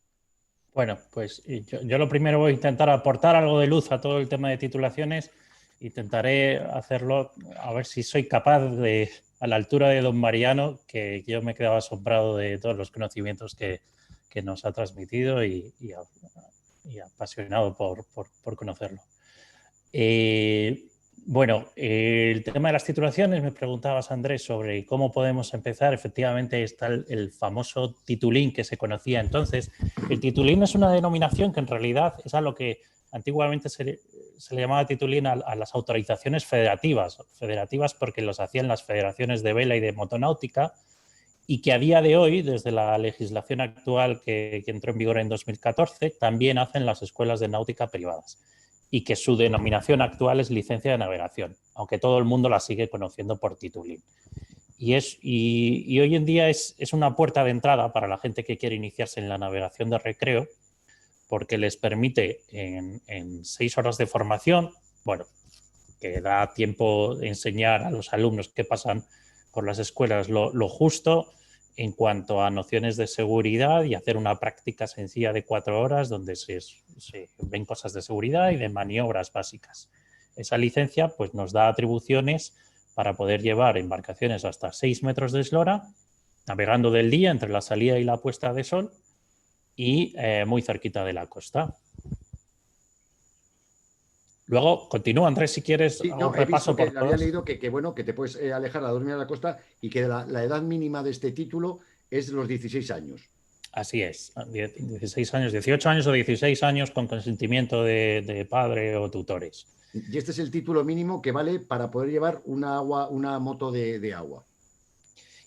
Bueno, pues yo lo primero voy a intentar aportar algo de luz a todo el tema de titulaciones. Intentaré hacerlo, a ver si soy capaz de, a la altura de don Mariano, que yo me quedaba asombrado de todos los conocimientos que nos ha transmitido y apasionado por conocerlo. Bueno, el tema de las titulaciones, me preguntabas, Andrés, sobre cómo podemos empezar. Efectivamente está el famoso titulín que se conocía entonces. El titulín es una denominación que en realidad es a lo que antiguamente se le llamaba titulín a las autorizaciones federativas porque los hacían las federaciones de vela y de motonáutica, y que a día de hoy, desde la legislación actual que entró en vigor en 2014, también hacen las escuelas de náutica privadas, y que su denominación actual es licencia de navegación, aunque todo el mundo la sigue conociendo por titulín. Y hoy en día es una puerta de entrada para la gente que quiere iniciarse en la navegación de recreo, porque les permite en 6 horas de formación, bueno, que da tiempo de enseñar a los alumnos que pasan por las escuelas lo justo en cuanto a nociones de seguridad, y hacer una práctica sencilla de 4 horas donde se ven cosas de seguridad y de maniobras básicas. Esa licencia pues, nos da atribuciones para poder llevar embarcaciones hasta 6 metros de eslora, navegando del día entre la salida y la puesta de sol y muy cerquita de la costa. Luego, continúa, Andrés, si quieres, sí, un repaso por todos. Había leído que bueno, que te puedes alejar a dormir a la costa, y que la edad mínima de este título es los 16 años. Así es, 16 años, 18 años o 16 años con consentimiento de padre o tutores. Y este es el título mínimo que vale para poder llevar una moto de agua.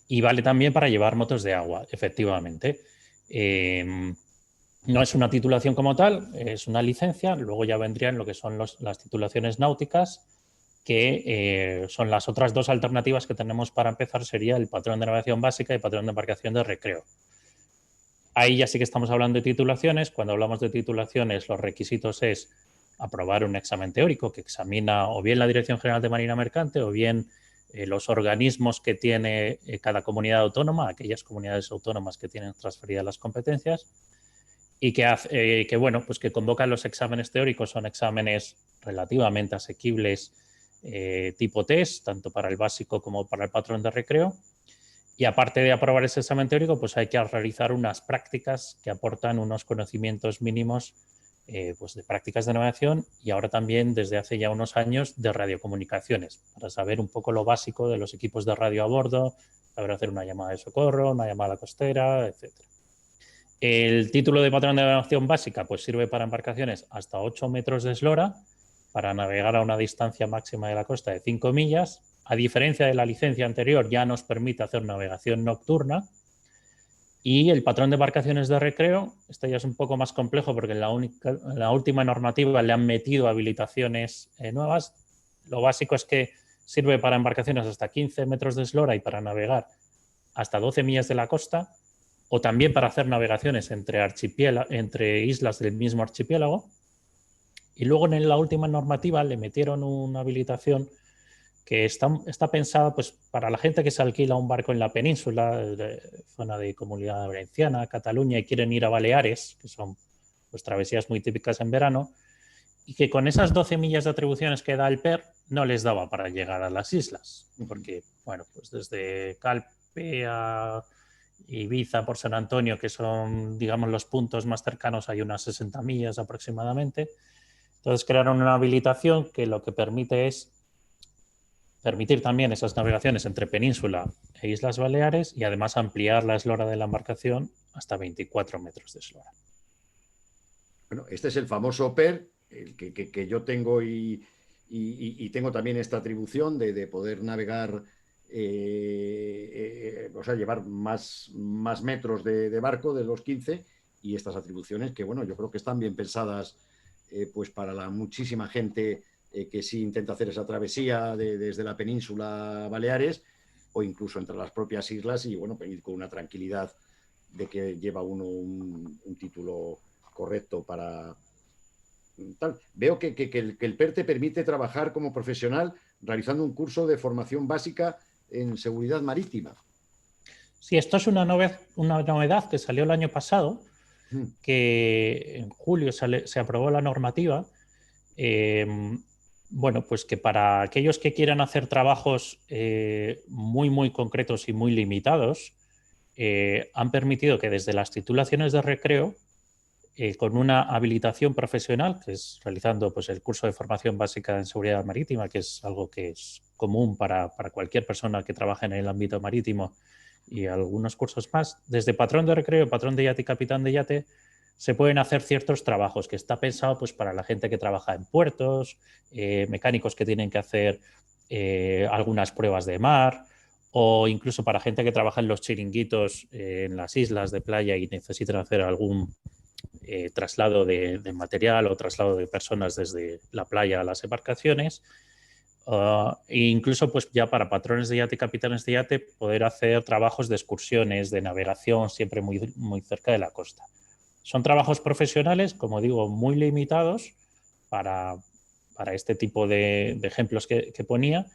Y vale también para llevar motos de agua, efectivamente. No es una titulación como tal, es una licencia. Luego ya vendrían lo que son las titulaciones náuticas, que son las otras 2 alternativas que tenemos para empezar. Sería el patrón de navegación básica y el patrón de embarcación de recreo. Ahí ya sí que estamos hablando de titulaciones. Cuando hablamos de titulaciones, los requisitos es aprobar un examen teórico que examina o bien la Dirección General de Marina Mercante o bien los organismos que tiene cada comunidad autónoma, aquellas comunidades autónomas que tienen transferidas las competencias, y que bueno, pues que convocan los exámenes teóricos. Son exámenes relativamente asequibles, tipo test, tanto para el básico como para el patrón de recreo. Y aparte de aprobar ese examen teórico, pues hay que realizar unas prácticas que aportan unos conocimientos mínimos pues de prácticas de navegación, y ahora también desde hace ya unos años de radiocomunicaciones, para saber un poco lo básico de los equipos de radio a bordo, saber hacer una llamada de socorro, una llamada costera, etc. El título de patrón de navegación básica pues sirve para embarcaciones hasta 8 metros de eslora, para navegar a una distancia máxima de la costa de 5 millas. A diferencia de la licencia anterior, ya nos permite hacer navegación nocturna. Y el patrón de embarcaciones de recreo, esto ya es un poco más complejo porque en la última normativa le han metido habilitaciones nuevas. Lo básico es que sirve para embarcaciones hasta 15 metros de eslora y para navegar hasta 12 millas de la costa, o también para hacer navegaciones entre islas del mismo archipiélago. Y luego en la última normativa le metieron una habilitación que está pensada pues, para la gente que se alquila un barco en la península, zona de Comunidad Valenciana, Cataluña, y quieren ir a Baleares, que son pues, travesías muy típicas en verano, y que con esas 12 millas de atribuciones que da el PER no les daba para llegar a las islas, porque bueno, pues desde Calpe a Ibiza por San Antonio, que son digamos los puntos más cercanos, hay unas 60 millas aproximadamente. Entonces crearon una habilitación que lo que permite es permitir también esas navegaciones entre península e Islas Baleares, y además ampliar la eslora de la embarcación hasta 24 metros de eslora. Bueno, este es el famoso PER, el que yo tengo, y tengo también esta atribución de poder navegar, o sea, llevar más metros de barco de los 15, y estas atribuciones que, bueno, yo creo que están bien pensadas pues para la muchísima gente que sí intenta hacer esa travesía desde la península a Baleares, o incluso entre las propias islas, y bueno, ir con una tranquilidad de que lleva uno un título correcto para tal. Veo que el PER te permite trabajar como profesional realizando un curso de formación básica en seguridad marítima. Sí, esto es una novedad que salió el año pasado, que en julio se aprobó la normativa, bueno, pues que para aquellos que quieran hacer trabajos muy concretos y muy limitados, han permitido que desde las titulaciones de recreo, con una habilitación profesional, que es realizando pues, el curso de formación básica en seguridad marítima, que es algo que es común para cualquier persona que trabaje en el ámbito marítimo, y algunos cursos más, desde patrón de recreo, patrón de yate y capitán de yate, se pueden hacer ciertos trabajos que está pensado pues, para la gente que trabaja en puertos, mecánicos que tienen que hacer algunas pruebas de mar, o incluso para gente que trabaja en los chiringuitos en las islas de playa y necesitan hacer algún traslado de material o traslado de personas desde la playa a las embarcaciones. E incluso pues ya para patrones de yate y capitanes de yate poder hacer trabajos de excursiones, de navegación, siempre muy cerca de la costa. Son trabajos profesionales, como digo, muy limitados para este tipo de ejemplos que ponía,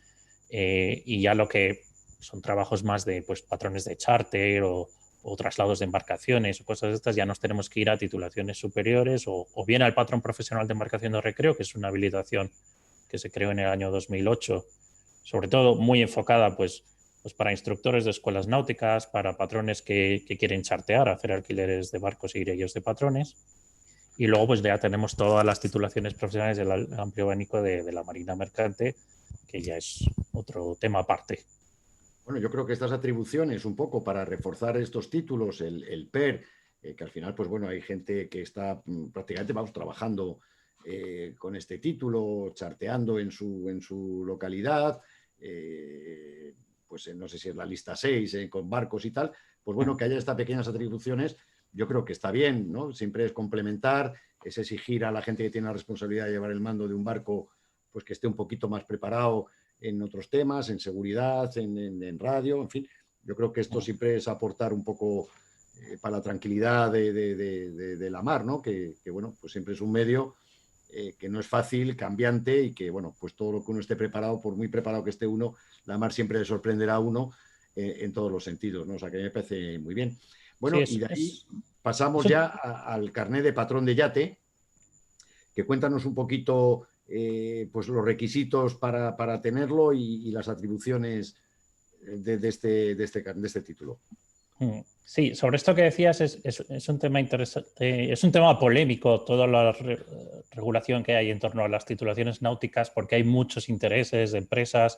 y ya lo que son trabajos más de pues, patrones de charter o traslados de embarcaciones o cosas de estas, ya nos tenemos que ir a titulaciones superiores o bien al patrón profesional de embarcación de recreo, que es una habilitación que se creó en el año 2008, sobre todo muy enfocada pues para instructores de escuelas náuticas, para patrones que quieren chartear, hacer alquileres de barcos y ir ellos de patrones. Y luego pues ya tenemos todas las titulaciones profesionales del amplio abanico de la marina mercante, que ya es otro tema aparte. Bueno, yo creo que estas atribuciones, un poco para reforzar estos títulos, el PER, que al final, pues bueno, hay gente que está prácticamente, vamos, trabajando con este título, charteando en su localidad, pues no sé si es la lista 6, con barcos y tal, pues bueno, que haya estas pequeñas atribuciones, yo creo que está bien, ¿no? Siempre es complementar, es exigir a la gente que tiene la responsabilidad de llevar el mando de un barco, pues que esté un poquito más preparado en otros temas, en seguridad, en radio, en fin. Yo creo que esto siempre es aportar un poco para la tranquilidad de la mar, ¿no? Que bueno, pues siempre es un medio que no es fácil, cambiante y que, bueno, pues todo lo que uno esté preparado, por muy preparado que esté uno, la mar siempre le sorprenderá a uno en todos los sentidos, ¿no? O sea, que me parece muy bien. Bueno, sí, y de ahí pasamos ya al carné de patrón de yate, que cuéntanos un poquito pues los requisitos para tenerlo y las atribuciones de este título. Sí, sobre esto que decías es un tema interesante, es un tema polémico toda la regulación que hay en torno a las titulaciones náuticas, porque hay muchos intereses de empresas,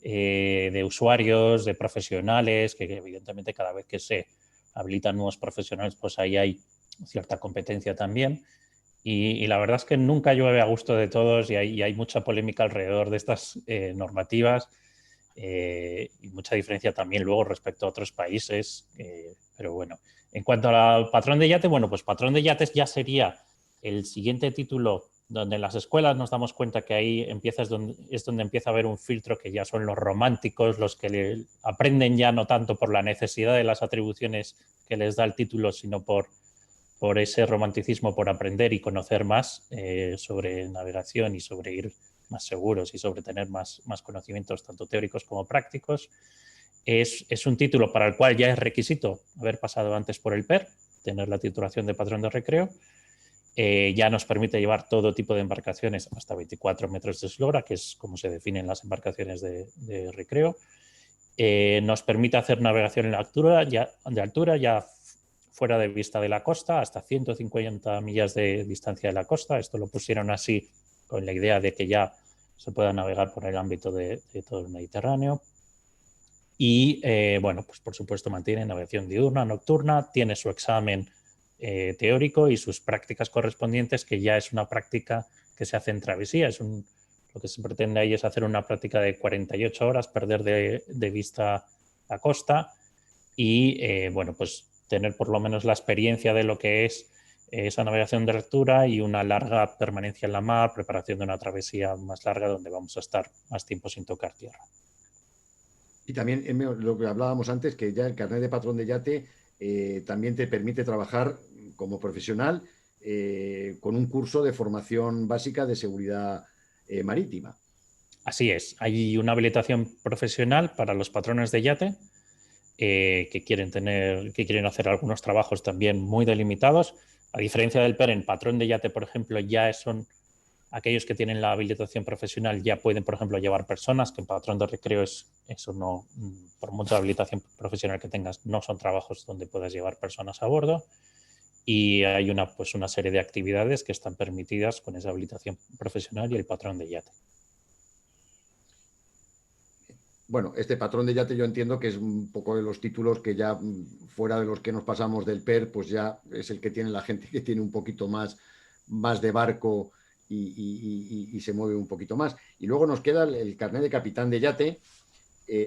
de usuarios, de profesionales, que evidentemente cada vez que se habilitan nuevos profesionales, pues ahí hay cierta competencia también. Y la verdad es que nunca llueve a gusto de todos y hay mucha polémica alrededor de estas normativas. Y mucha diferencia también luego respecto a otros países, pero bueno. En cuanto al patrón de yate, bueno, pues patrón de yates ya sería el siguiente título donde en las escuelas nos damos cuenta que ahí es donde empieza a haber un filtro, que ya son los románticos, los que aprenden ya no tanto por la necesidad de las atribuciones que les da el título, sino por ese romanticismo, por aprender y conocer más sobre navegación y sobre ir más seguros y sobre tener más conocimientos tanto teóricos como prácticos. Es un título para el cual ya es requisito haber pasado antes por el PER, tener la titulación de patrón de recreo. Ya nos permite llevar todo tipo de embarcaciones hasta 24 metros de eslora, que es como se definen las embarcaciones de recreo. Nos permite hacer navegación en altura, ya fuera de vista de la costa, hasta 150 millas de distancia de la costa. Esto lo pusieron así con la idea de que ya se pueda navegar por el ámbito de todo el Mediterráneo. Y, bueno, pues por supuesto mantiene navegación diurna, nocturna, tiene su examen teórico y sus prácticas correspondientes, que ya es una práctica que se hace en travesía. Lo que se pretende ahí es hacer una práctica de 48 horas, perder de vista la costa y, bueno, pues tener por lo menos la experiencia de lo que es esa navegación de lectura y una larga permanencia en la mar, preparación de una travesía más larga donde vamos a estar más tiempo sin tocar tierra. Y también lo que hablábamos antes, que ya el carnet de patrón de yate también te permite trabajar como profesional con un curso de formación básica de seguridad marítima. Así es, hay una habilitación profesional para los patrones de yate que quieren hacer algunos trabajos también muy delimitados. A diferencia del PER, en patrón de yate, por ejemplo, ya son aquellos que tienen la habilitación profesional, ya pueden, por ejemplo, llevar personas, que en patrón de recreo eso no, por mucha habilitación profesional que tengas, no son trabajos donde puedas llevar personas a bordo. Y hay una serie de actividades que están permitidas con esa habilitación profesional y el patrón de yate. Bueno, este patrón de yate yo entiendo que es un poco de los títulos que ya fuera de los que nos pasamos del PER, pues ya es el que tiene la gente que tiene un poquito más de barco y se mueve un poquito más. Y luego nos queda el carnet de capitán de yate,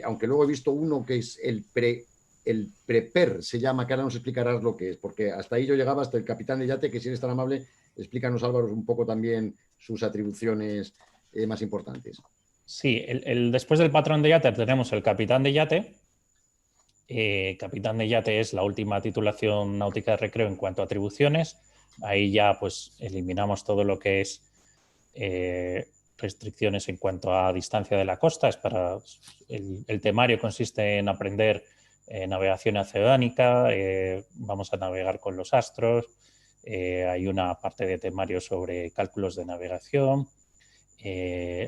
aunque luego he visto uno que es el pre-PER, se llama, que ahora nos explicarás lo que es, porque hasta ahí yo llegaba, hasta el capitán de yate, que si eres tan amable, explícanos, Álvaro, un poco también sus atribuciones más importantes. Sí, después del patrón de yate tenemos el capitán de yate. Capitán de yate es la última titulación náutica de recreo en cuanto a atribuciones. Ahí ya pues eliminamos todo lo que es restricciones en cuanto a distancia de la costa. El temario consiste en aprender navegación oceánica, vamos a navegar con los astros, hay una parte de temario sobre cálculos de navegación,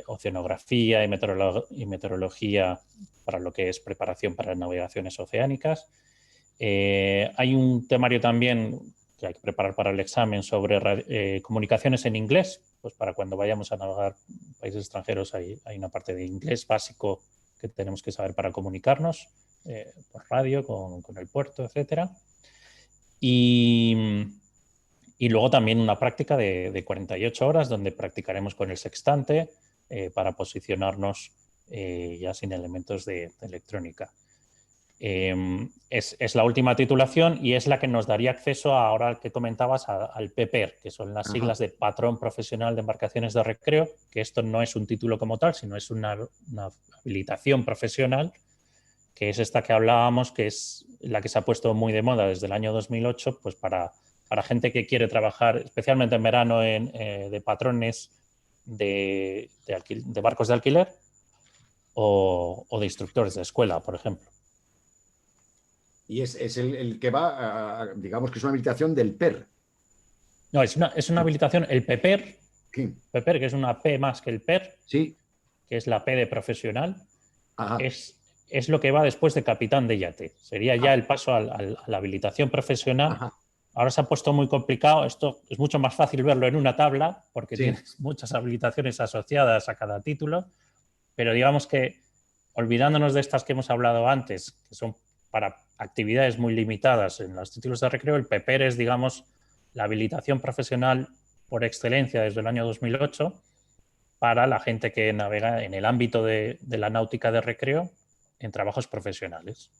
oceanografía y meteorología para lo que es preparación para navegaciones oceánicas. Hay un temario también que hay que preparar para el examen sobre comunicaciones en inglés, pues para cuando vayamos a navegar países extranjeros hay una parte de inglés básico que tenemos que saber para comunicarnos por radio, con el puerto, etcétera. Y luego también una práctica de 48 horas donde practicaremos con el sextante para posicionarnos ya sin elementos de electrónica. Es la última titulación y es la que nos daría acceso ahora que comentabas al PPER, que son las siglas de Patrón Profesional de Embarcaciones de Recreo, que esto no es un título como tal, sino es una habilitación profesional, que es esta que hablábamos, que es la que se ha puesto muy de moda desde el año 2008, pues para gente que quiere trabajar, especialmente en verano, de patrones de barcos de alquiler o de instructores de escuela, por ejemplo. Y es el que va, digamos que es una habilitación del PER. No, es una habilitación, el PPER, ¿Qué? PPER, que es una P más que el PER, Sí. que es la P de profesional, Ajá. es lo que va después de capitán de yate. Sería ya el paso a la habilitación profesional. Ajá. Ahora se ha puesto muy complicado. Esto es mucho más fácil verlo en una tabla porque tienes muchas habilitaciones asociadas a cada título, pero digamos que olvidándonos de estas que hemos hablado antes, que son para actividades muy limitadas en los títulos de recreo, el PPER es, digamos, la habilitación profesional por excelencia desde el año 2008 para la gente que navega en el ámbito de la náutica de recreo en trabajos profesionales.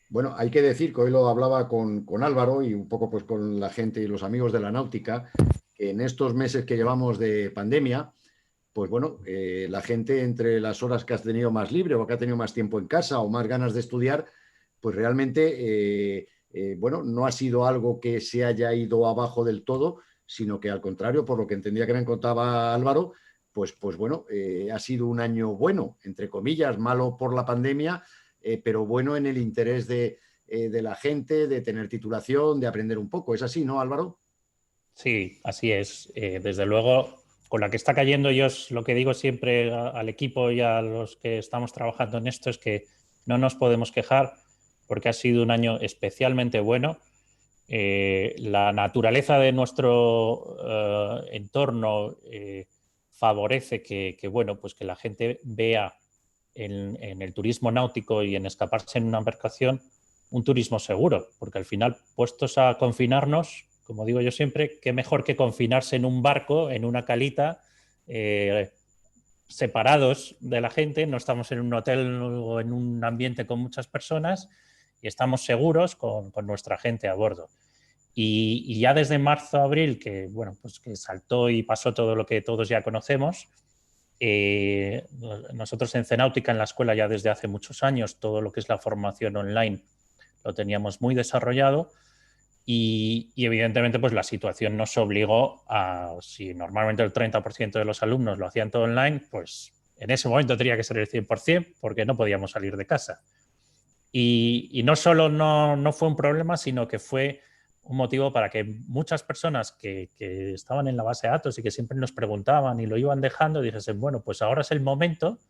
Bueno, hay que decir que hoy lo hablaba con Álvaro y un poco pues con la gente y los amigos de la náutica, que en estos meses que llevamos de pandemia, pues bueno, la gente entre las horas que has tenido más libre o que ha tenido más tiempo en casa o más ganas de estudiar, pues realmente, bueno, no ha sido algo que se haya ido abajo del todo, sino que al contrario, por lo que entendía que me contaba Álvaro, pues bueno, ha sido un año bueno, entre comillas, malo por la pandemia, pero bueno en el interés de la gente, de tener titulación, de aprender un poco. ¿Es así, no, Álvaro? Sí, así es. Desde luego, con la que está cayendo, yo es lo que digo siempre al equipo y a los que estamos trabajando en esto, es que no nos podemos quejar porque ha sido un año especialmente bueno. La naturaleza de nuestro entorno favorece que bueno, pues que la gente vea en el turismo náutico y en escaparse en una embarcación un turismo seguro, porque al final, puestos a confinarnos, como digo yo siempre, qué mejor que confinarse en un barco, en una calita, separados de la gente, no estamos en un hotel o en un ambiente con muchas personas y estamos seguros con nuestra gente a bordo. Y ya desde marzo, abril, que bueno, pues que saltó y pasó todo lo que todos ya conocemos, nosotros en Cenáutica, en la escuela, ya desde hace muchos años, todo lo que es la formación online lo teníamos muy desarrollado y evidentemente pues la situación nos obligó a, si normalmente el 30% de los alumnos lo hacían todo online, pues en ese momento tenía que ser el 100% porque no podíamos salir de casa. Y no solo no fue un problema, sino que fue un motivo para que muchas personas que estaban en la base de datos y que siempre nos preguntaban y lo iban dejando, dijesen, bueno, pues ahora es el momento,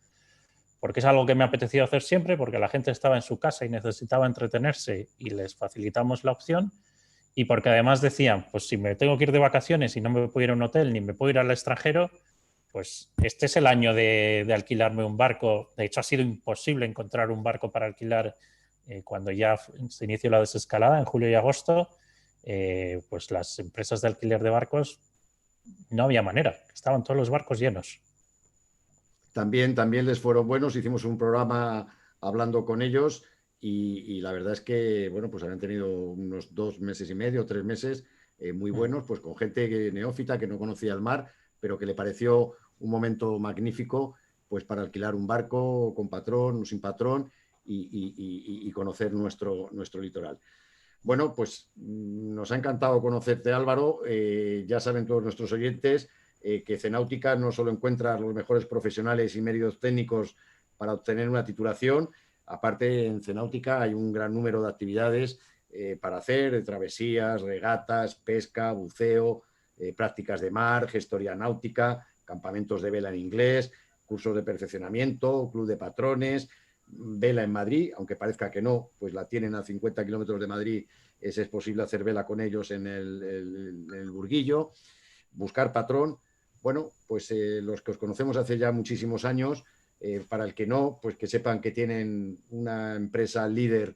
porque es algo que me ha apetecido hacer siempre, porque la gente estaba en su casa y necesitaba entretenerse y les facilitamos la opción, y porque además decían, pues si me tengo que ir de vacaciones y no me puedo ir a un hotel ni me puedo ir al extranjero, pues este es el año de alquilarme un barco. De hecho, ha sido imposible encontrar un barco para alquilar cuando ya se inició la desescalada en julio y agosto. Pues las empresas de alquiler de barcos no había manera, estaban todos los barcos llenos. También les fueron buenos, hicimos un programa hablando con ellos y la verdad es que, bueno, pues habían tenido unos 2 meses y medio, 3 meses muy buenos, pues con gente neófita que no conocía el mar, pero que le pareció un momento magnífico pues para alquilar un barco con patrón o sin patrón y conocer nuestro litoral. Bueno, pues nos ha encantado conocerte, Álvaro. Ya saben todos nuestros oyentes que Cenáutica no solo encuentra los mejores profesionales y méritos técnicos para obtener una titulación, aparte en Cenáutica hay un gran número de actividades para hacer, de travesías, regatas, pesca, buceo, prácticas de mar, gestoría náutica, campamentos de vela en inglés, cursos de perfeccionamiento, club de patrones, vela en Madrid, aunque parezca que no, pues la tienen a 50 kilómetros de Madrid, es posible hacer vela con ellos en el Burguillo, buscar patrón. Bueno, pues los que os conocemos hace ya muchísimos años, para el que no, pues que sepan que tienen una empresa líder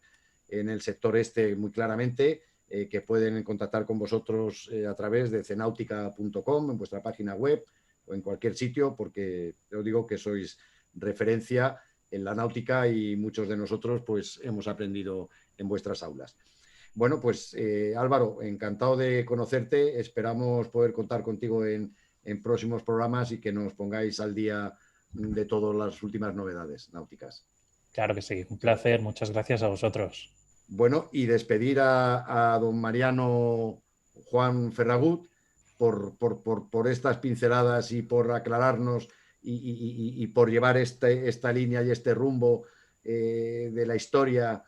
en el sector este muy claramente, que pueden contactar con vosotros a través de cenáutica.com, en vuestra página web o en cualquier sitio, porque os digo que sois referencia en la náutica y muchos de nosotros pues hemos aprendido en vuestras aulas. Bueno, pues Álvaro, encantado de conocerte, esperamos poder contar contigo en próximos programas y que nos pongáis al día de todas las últimas novedades náuticas. Claro que sí, un placer, muchas gracias a vosotros. Bueno, y despedir a don Mariano Juan Ferragut por estas pinceladas y por aclararnos y por llevar esta línea y este rumbo de la historia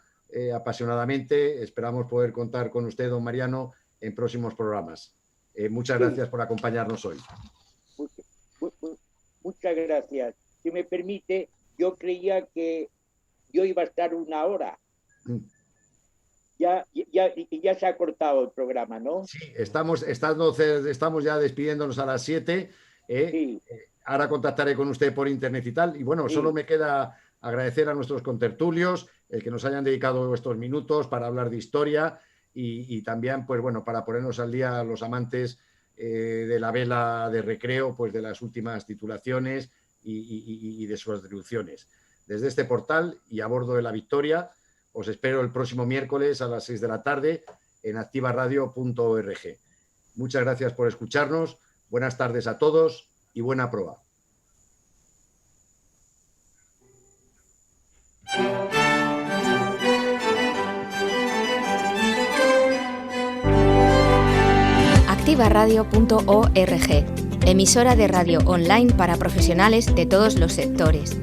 apasionadamente. Esperamos poder contar con usted, don Mariano, en próximos programas. Muchas gracias por acompañarnos hoy. Muchas gracias. Si me permite, yo creía que yo iba a estar 1 hora. Ya se ha cortado el programa, ¿no? Sí, estamos ya despidiéndonos a las 7. Sí. Ahora contactaré con usted por internet y tal. Y bueno, sí, solo me queda agradecer a nuestros contertulios el que nos hayan dedicado estos minutos para hablar de historia y también, pues bueno, para ponernos al día a los amantes de la vela de recreo, pues de las últimas titulaciones y de sus atribuciones. Desde este portal y a bordo de la Victoria, os espero el próximo miércoles a las 6 de la tarde en activaradio.org. Muchas gracias por escucharnos. Buenas tardes a todos y buena proa. activaradio.org, emisora de radio online para profesionales de todos los sectores.